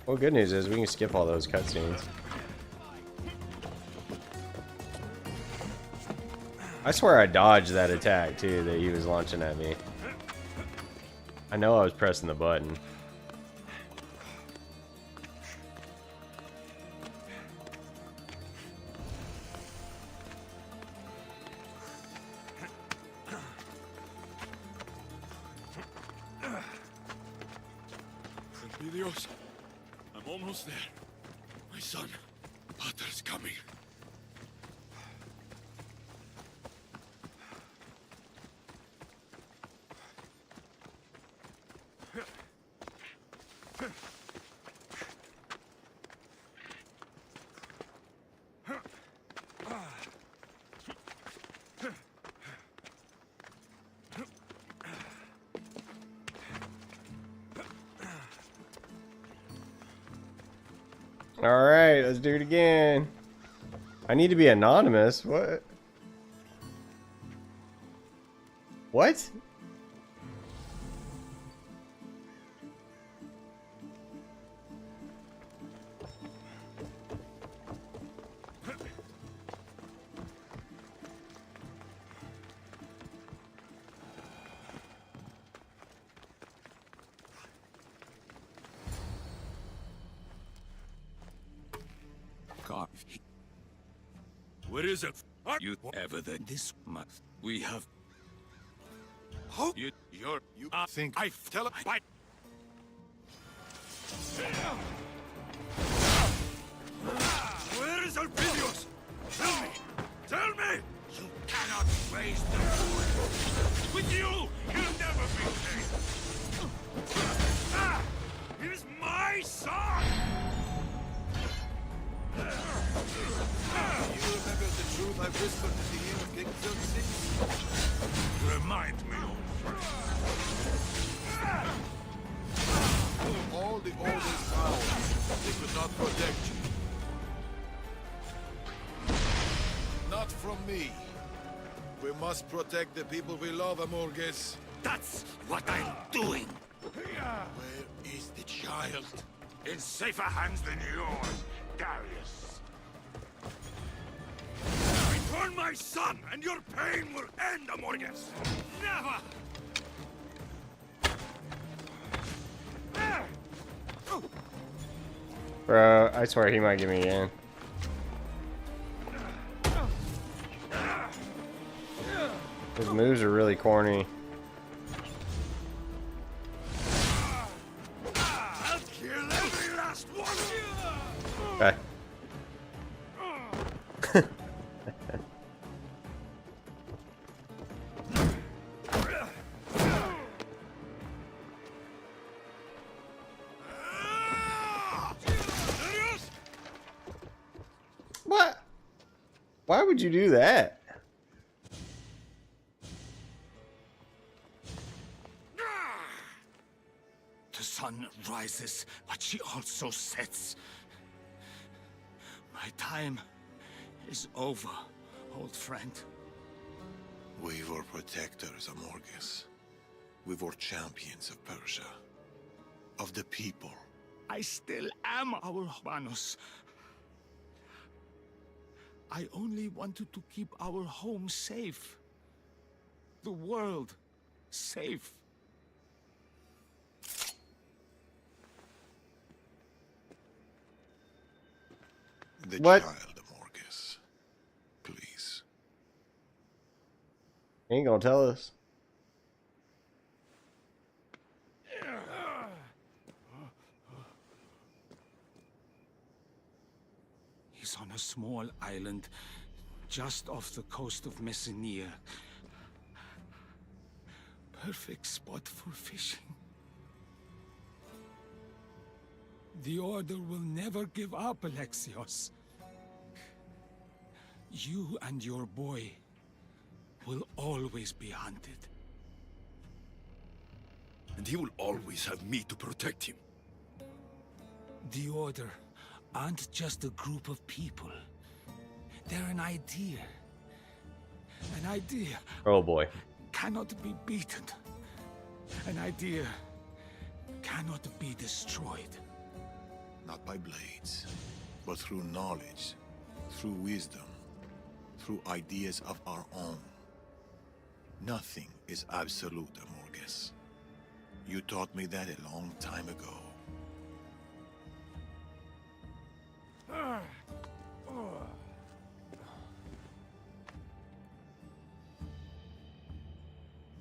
Well, good news is we can skip all those cutscenes. I swear I dodged that attack too that he was launching at me. I know I was pressing the button. Elpidios, I'm almost there. My son, Pater's coming. Alright, let's do it again. I need to be anonymous. What? What? Where is it? Are you ever than this month? We have. How you think I tell him. Where is Elpidios? Tell me! Tell me! You cannot raise the boy! With you, he'll never be king! Ah! He is my son! You remember the truth I whispered at the end of King 36? Remind me, old friend. All the oldest power, they could not protect you. Not from me. We must protect the people we love, Amorges. That's what I'm doing! Where is the child? In safer hands than yours, Darius. Return my son, and your pain will end, Amorges! Never! Bro, I swear he might get me in. His moves are really corny. I'll kill every last one! Okay. What? Why would you do that? The sun rises, but she also sets. My time is over, old friend. We were protectors, Amorges. We were champions of Persia. Of the people. I still am our Manos. I only wanted to keep our home safe. The world safe. The What? child, Amorges. Please. He ain't gonna tell us. He's on a small island just off the coast of Messenia. Perfect spot for fishing. The Order will never give up, Alexios. You and your boy will always be hunted. And he will always have me to protect him. The Order aren't just a group of people. They're an idea. An idea Oh boy. cannot be beaten. An idea cannot be destroyed. Not by blades, but through knowledge, through wisdom, through ideas of our own. Nothing is absolute, Amorges. You taught me that a long time ago.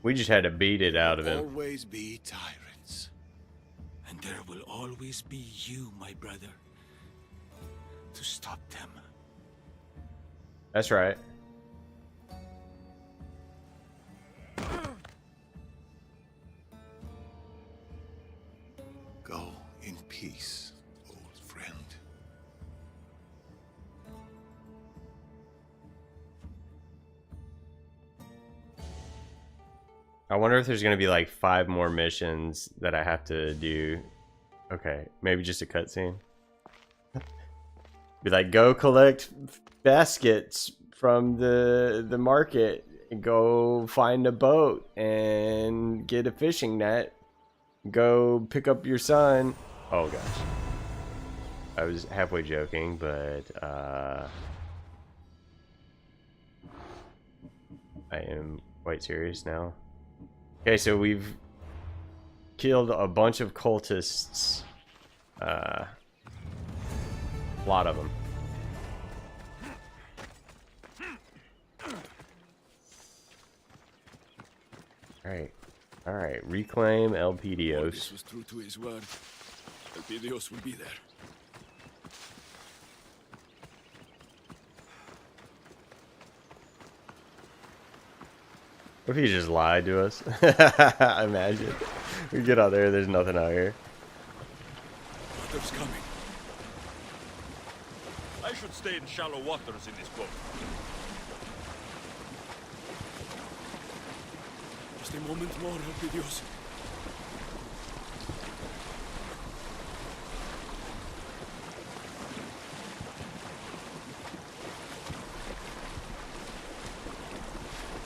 We just had to beat it out of him. Always be tyrants. And there will always be you, my brother, to stop them. That's right. Go in peace, old friend. I wonder if there's gonna be like 5 more missions that I have to do. Okay, maybe just a cutscene. Be like, go collect baskets from the market and go find a boat and get a fishing net. Go pick up your son. Oh gosh. I was halfway joking, but I am quite serious now. Okay, so we've killed a bunch of cultists. A lot of them. Alright, reclaim Elpidios. This was true to his word. Elpidios will be there. What if he just lied to us? Imagine. We get out there, there's nothing out here. Water's coming. I should stay in shallow waters in this boat. Just a moment more, Elpidios.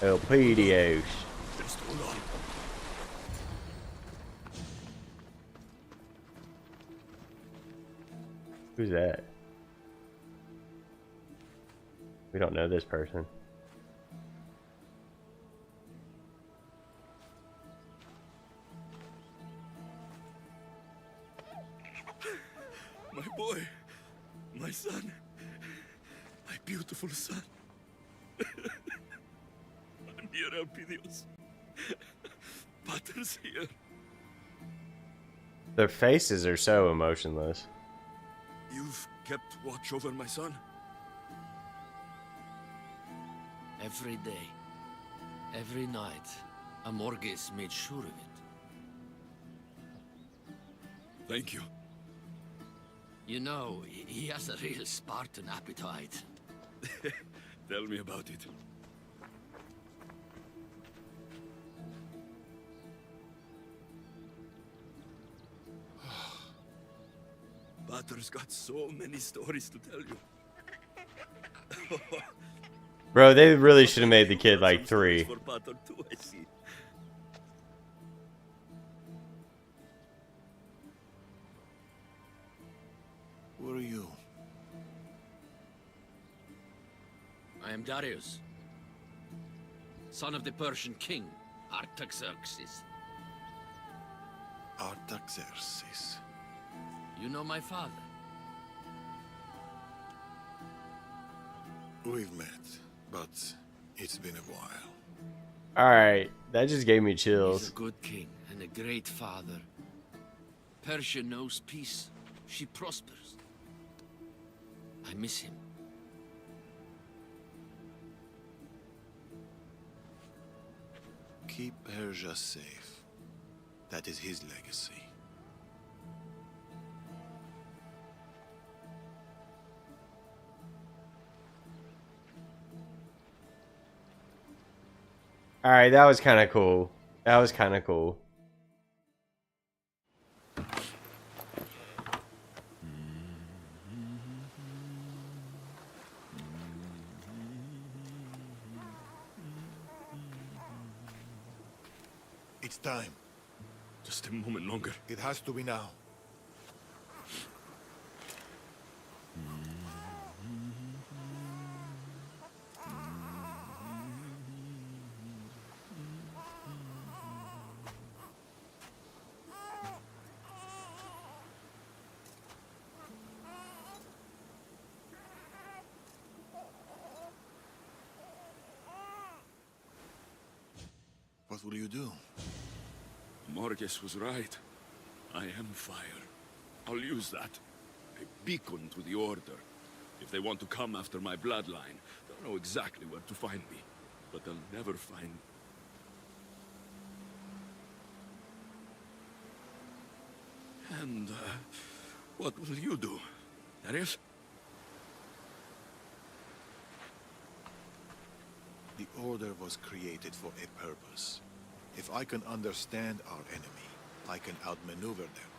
Elpidios. Just hold on. Who's that? We don't know this person. My boy, my son, my beautiful son. I'm here, Elpidios. Pater's here. Their faces are so emotionless. You've kept watch over my son? Every day, every night, Amorges made sure of it. Thank you. You know, he has a real Spartan appetite. Tell me about it. Pater's got so many stories to tell you. Bro, they really should have made the kid like 3. For Pater too, I see. Who are you? I am Darius, son of the Persian king, Artaxerxes. Artaxerxes. You know my father? We've met, but it's been a while. Alright, that just gave me He's chills. a good king and a great father. Persia knows peace. She prospers. I miss him. Keep Persia safe. That is his legacy. Alright, that was kind of cool. That was kind of cool. It's time. Just a moment longer. It has to be now. What will you do? Morges was right. I am fire. I'll use that. A beacon to the Order. If they want to come after my bloodline, they'll know exactly where to find me. But they'll never find... And, what will you do, Darius? The Order was created for a purpose. If I can understand our enemy, I can outmaneuver them.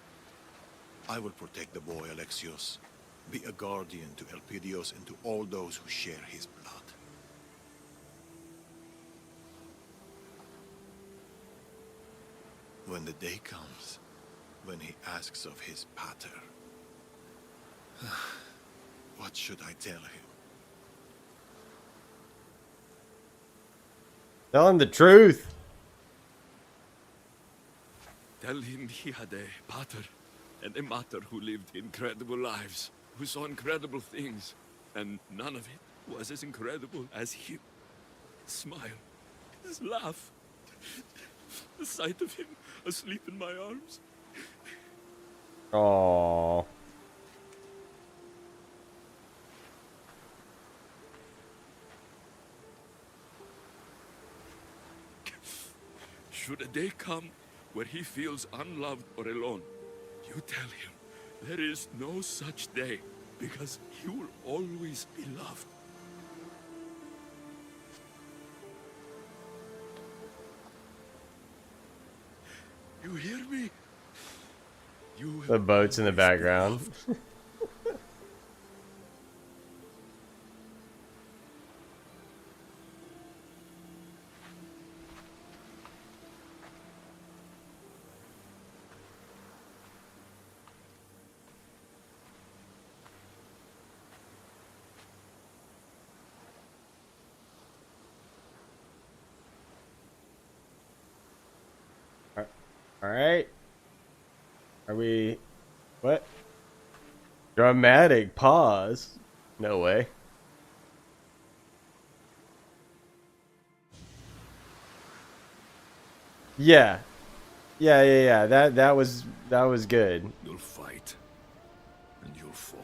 I will protect the boy, Alexios. Be a guardian to Elpidios and to all those who share his blood. When the day comes, when he asks of his pater, what should I tell him? Tell him the truth. Tell him he had a pater and a mater who lived incredible lives, who saw incredible things, and none of it was as incredible as him. His smile, his laugh, the sight of him asleep in my arms. Aww. Should a day come where he feels unloved or alone, you tell him there is no such day, because he will always be loved. You hear me? You The boats in the background. All right. Are we... What? Dramatic pause? No way. Yeah. Yeah. That was good. You'll fight, and you'll fall.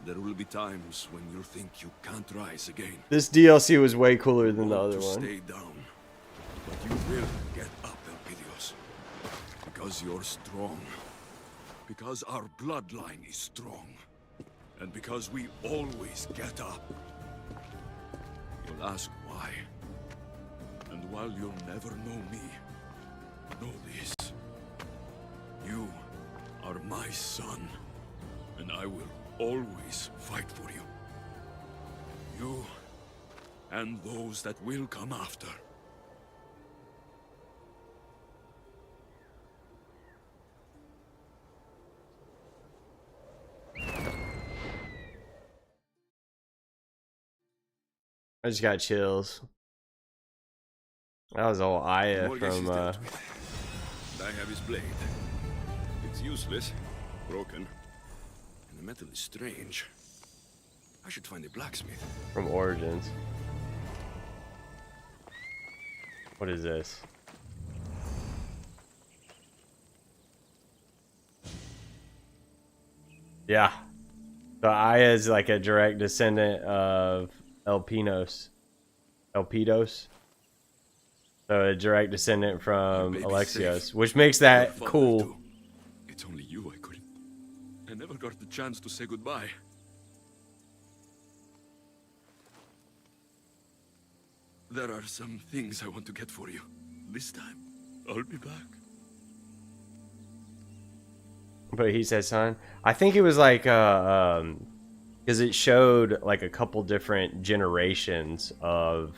There will be times when you'll think you can't rise again. This DLC was way cooler than the other one. Stay down, but you will get up, Elpidios, because you're strong. Because our bloodline is strong, and because we always get up. You'll ask why, and while you'll never know me, know this. You are my son, and I will always fight for you. You and those that will come after. I just got chills. That was old Aya from I have his blade. It's useless, broken, and the metal is strange. I should find a blacksmith. from Origins. What is this? Yeah. So Aya is like a direct descendant of Elpinos. Elpidos. So a direct descendant from Alexios, which makes that cool. It's only you I couldn't. I never got the chance to say goodbye. There are some things I want to get for you. This time, I'll be back. But he said, son, I think it was like, because it showed like a couple different generations of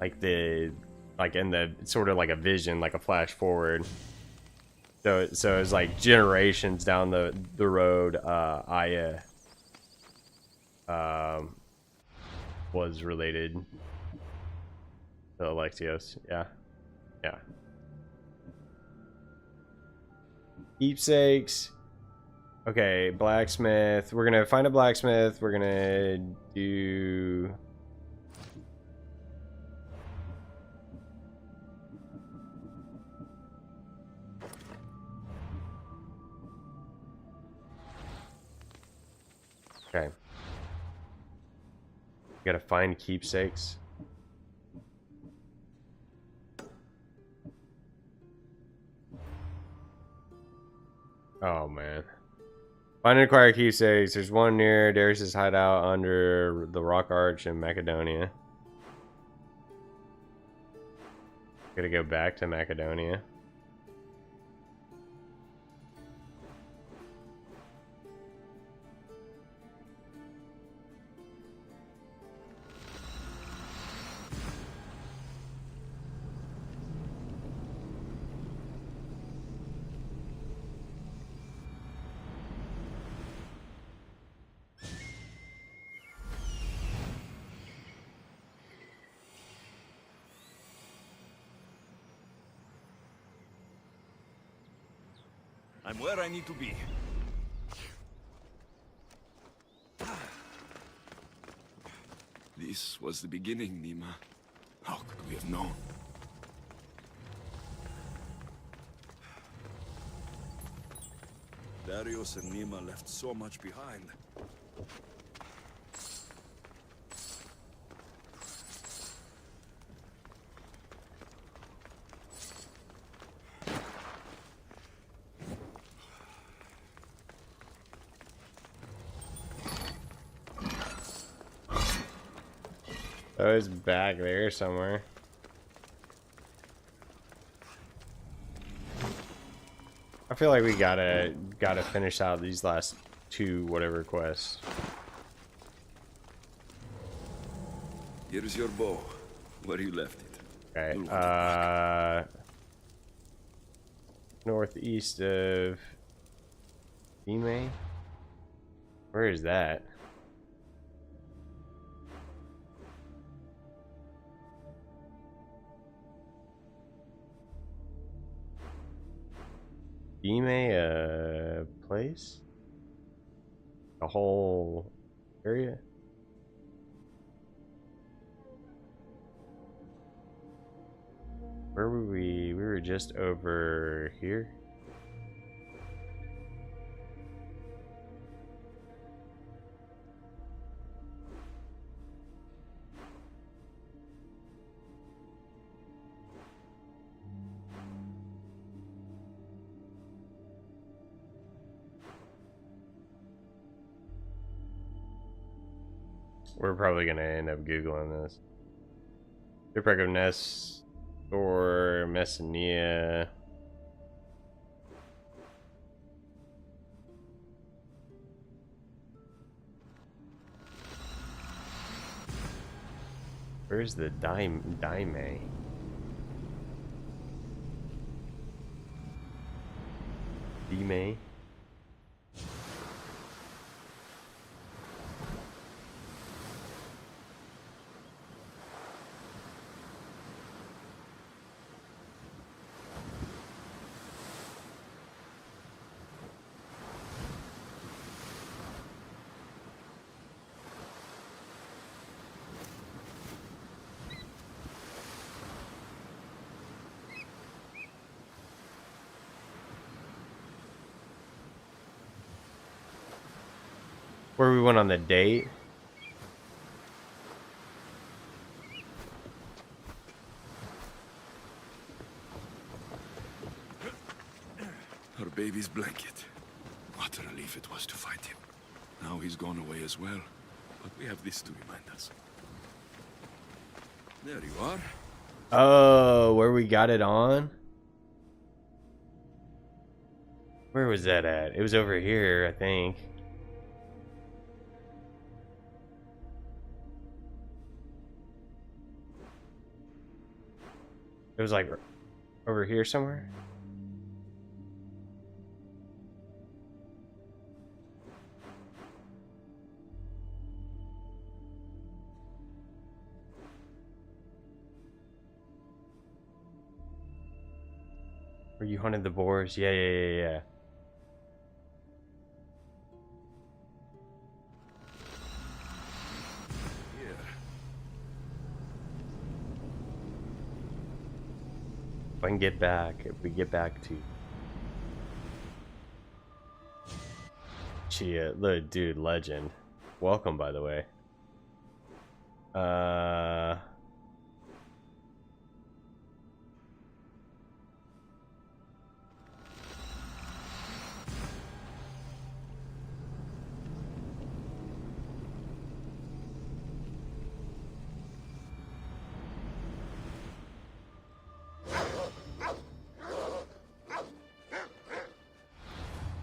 like in the sort of like a vision, like a flash forward. So it's like generations down the road. Aya was related to Alexios. Yeah. Keepsakes. Okay, blacksmith. We're gonna find a blacksmith. We're gonna do... Okay. Gotta find keepsakes. Oh man. Find and acquire keepsakes. There's one near Darius's hideout under the rock arch in Macedonia. Gotta go back to Macedonia. I'm where I need to be. This was the beginning, Nima. How could we have known? Darius and Nima left so much behind. Oh, it's back there somewhere. I feel like we gotta finish out these last two whatever quests. Here's your bow. Where you left it. Okay. Northeast of Ime. Where is that? Ime, a place? A whole area? Where were we? We were just over here. We're probably gonna end up Googling this. Shipwreck of Nest or Messenia. Where's the Daime? Dime? Where we went on the date. Her baby's blanket. What a relief it was to find him. Now he's gone away as well. But we have this to remind us. There you are. Oh, where we got it on? Where was that at? It was over here, I think. It was like over here somewhere. Where you hunted the boars? Yeah. Here. If I can get back, if we get back to Chia, look, dude, legend. Welcome, by the way.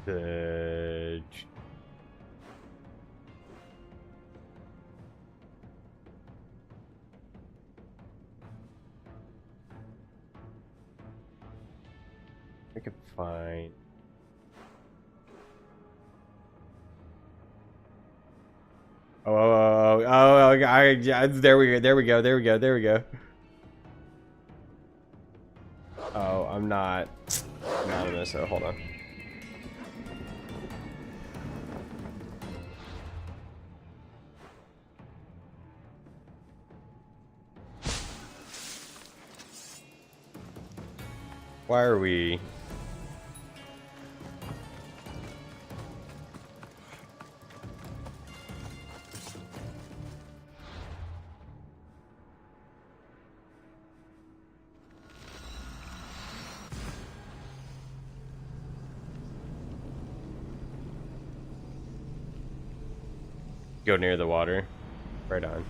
The I could find. There we go. Oh, I'm not anonymous, so hold on. Why are we... Go near the water. Right on.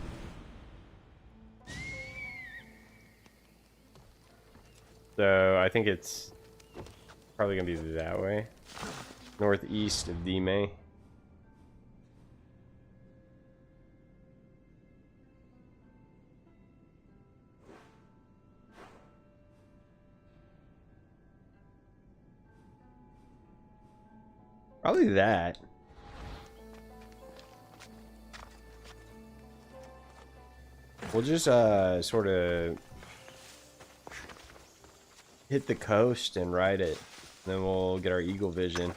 So I think it's probably gonna be that way. Northeast of Dime. Probably that. We'll just sort of hit the coast and ride it. Then we'll get our eagle vision.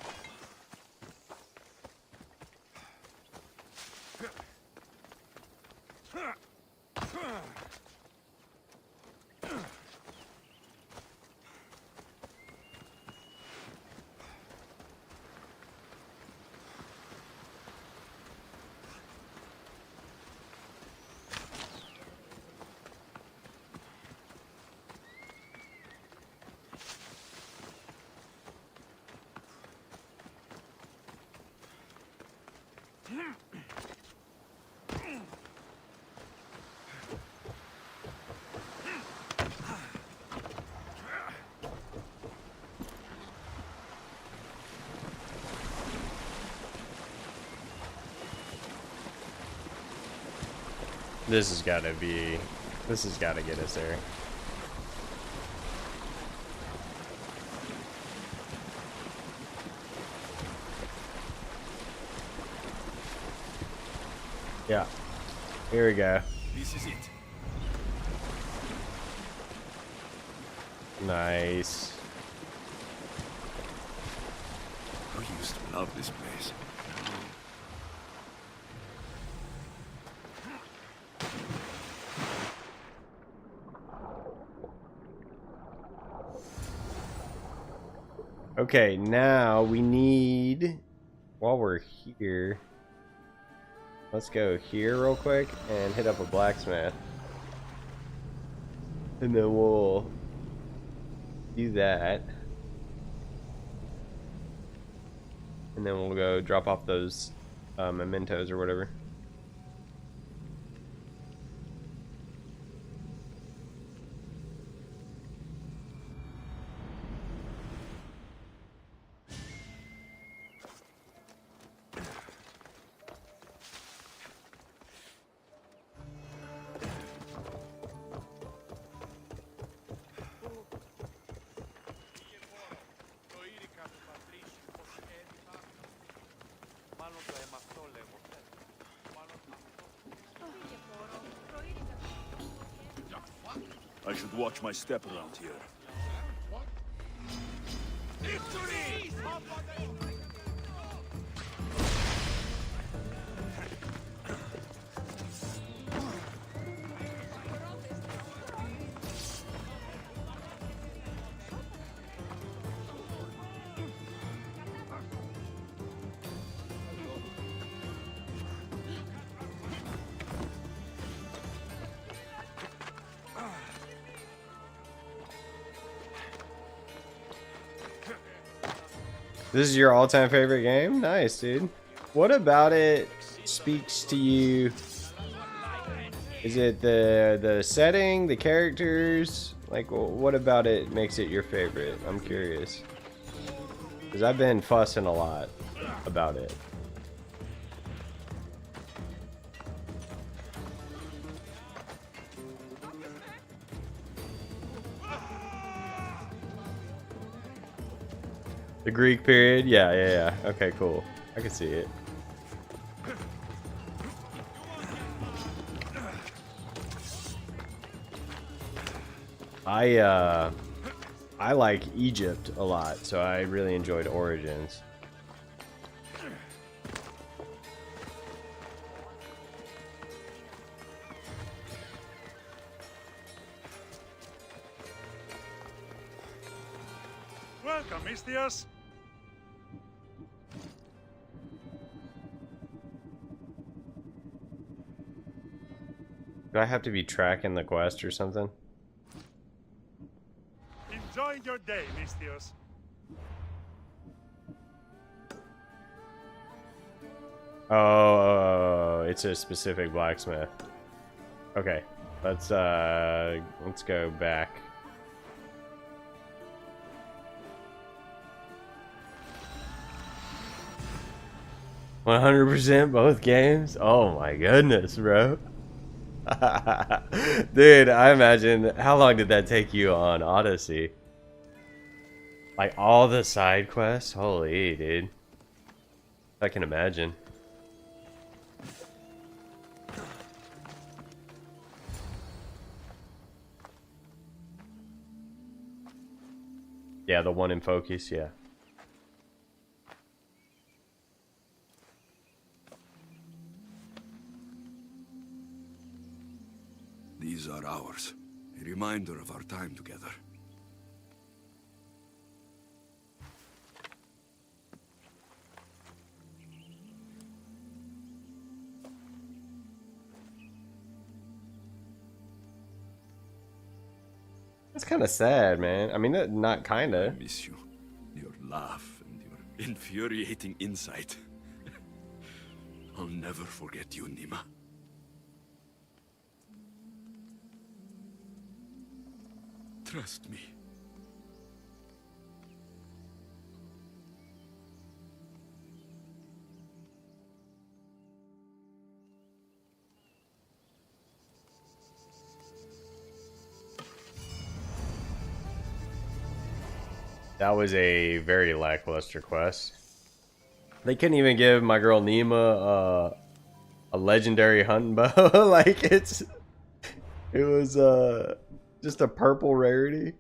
This has got to get us there. Yeah. Here we go. This is it. Nice. We used to love this place. Okay, now we need, while we're here, let's go here real quick and hit up a blacksmith. And then we'll do that. And then we'll go drop off those mementos or whatever. I should watch my step around here. Victory! This is your all-time favorite game? Nice, dude. What about it speaks to you? Is it the setting, the characters? Like, what about it makes it your favorite? I'm curious. Because I've been fussing a lot about it. The Greek period? Yeah. Okay, cool. I can see it. I like Egypt a lot, so I really enjoyed Origins. Welcome, Mistios. Do I have to be tracking the quest or something? Enjoy your day, Mistios. Oh, it's a specific blacksmith. Okay, let's go back. "100% both games?" Oh my goodness, bro. Dude, I imagine, how long did that take you on Odyssey? Like all the side quests? Holy, dude. I can imagine. Yeah, the one in focus, yeah. These are ours. A reminder of our time together. That's kind of sad, man. I mean, not kind I of. miss you. Your laugh and your infuriating insight. I'll never forget you, Nima. Trust me. That was a very lackluster quest. They couldn't even give my girl Nima a legendary hunting bow. Like it was just a purple rarity.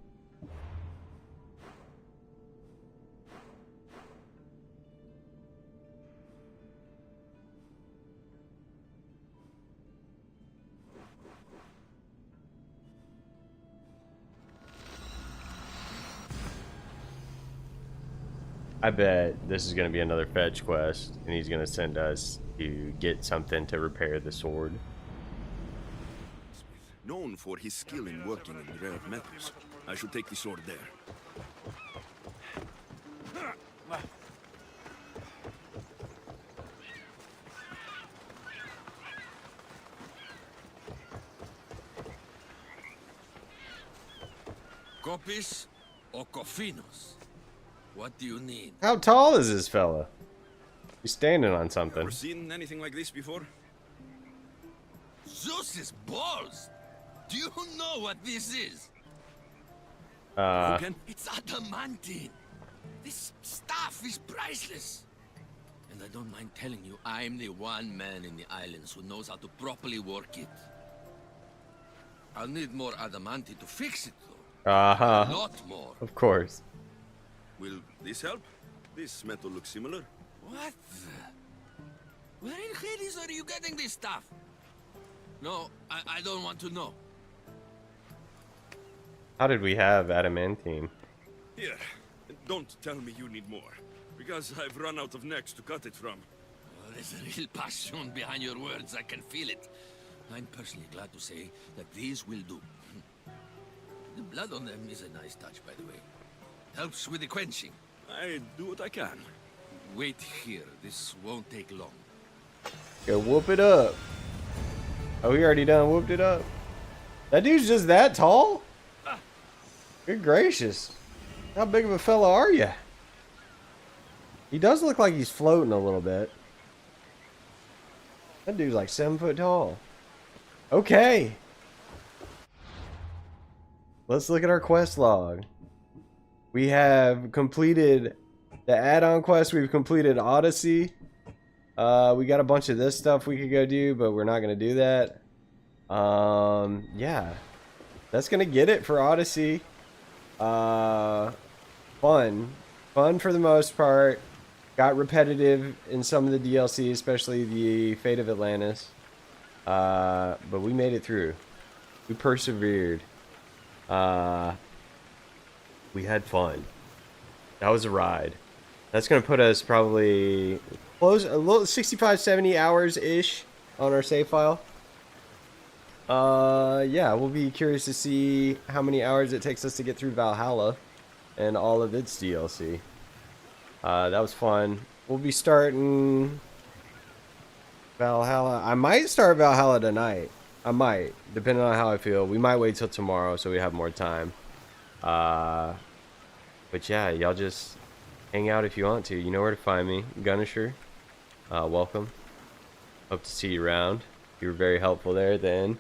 I bet this is going to be another fetch quest, and he's going to send us to get something to repair the sword. Known for his skill in working in rare metals. I should take the sword there. Copies or cofinos? What do you need? How tall is this fella? He's standing on something. Ever seen anything like this before? Zeus's balls! Do you know what this is? It's adamantine. This stuff is priceless. And I don't mind telling you, I'm the one man in the islands who knows how to properly work it. I'll need more adamantine to fix it, though. Uh-huh. A lot more. Of course. Will this help? This metal looks similar. What the? Where in Hades are you getting this stuff? No, I don't want to know. How did we have adamantine? Here, don't tell me you need more, because I've run out of necks to cut it from. Well, there's a real passion behind your words, I can feel it. I'm personally glad to say that these will do. The blood on them is a nice touch, by the way. Helps with the quenching. I do what I can. Wait here, this won't take long. Go whoop it up. Oh, he already done whooped it up. That dude's just that tall? Good gracious. How big of a fella are you? He does look like he's floating a little bit. That dude's like 7 foot tall. Okay. Let's look at our quest log. We have completed the add-on quest. We've completed Odyssey. We got a bunch of this stuff we could go do, but we're not going to do that. Yeah. That's going to get it for Odyssey. Fun for the most part. Got repetitive in some of the DLC, especially the Fate of Atlantis. But we made it through. We persevered. We had fun. That was a ride. That's gonna put us probably close a little 65, 70 hours ish on our save file. Yeah, we'll be curious to see how many hours it takes us to get through Valhalla and all of its DLC. That was fun. We'll be starting Valhalla. I might start Valhalla tonight. I might, depending on how I feel. We might wait till tomorrow so we have more time. But yeah, y'all just hang out if you want to. You know where to find me. Gunisher. Welcome. Hope to see you around. You were very helpful there at the end.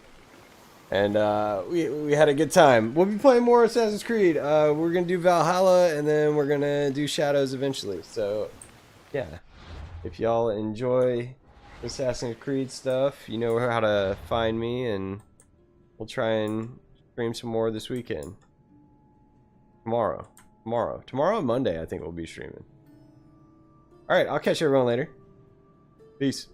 And we had a good time. We'll be playing more Assassin's Creed. We're going to do Valhalla, and then we're going to do Shadows eventually. So, yeah. If y'all enjoy Assassin's Creed stuff, you know how to find me, and we'll try and stream some more this weekend. Tomorrow and Monday, I think we'll be streaming. Alright, I'll catch everyone later. Peace.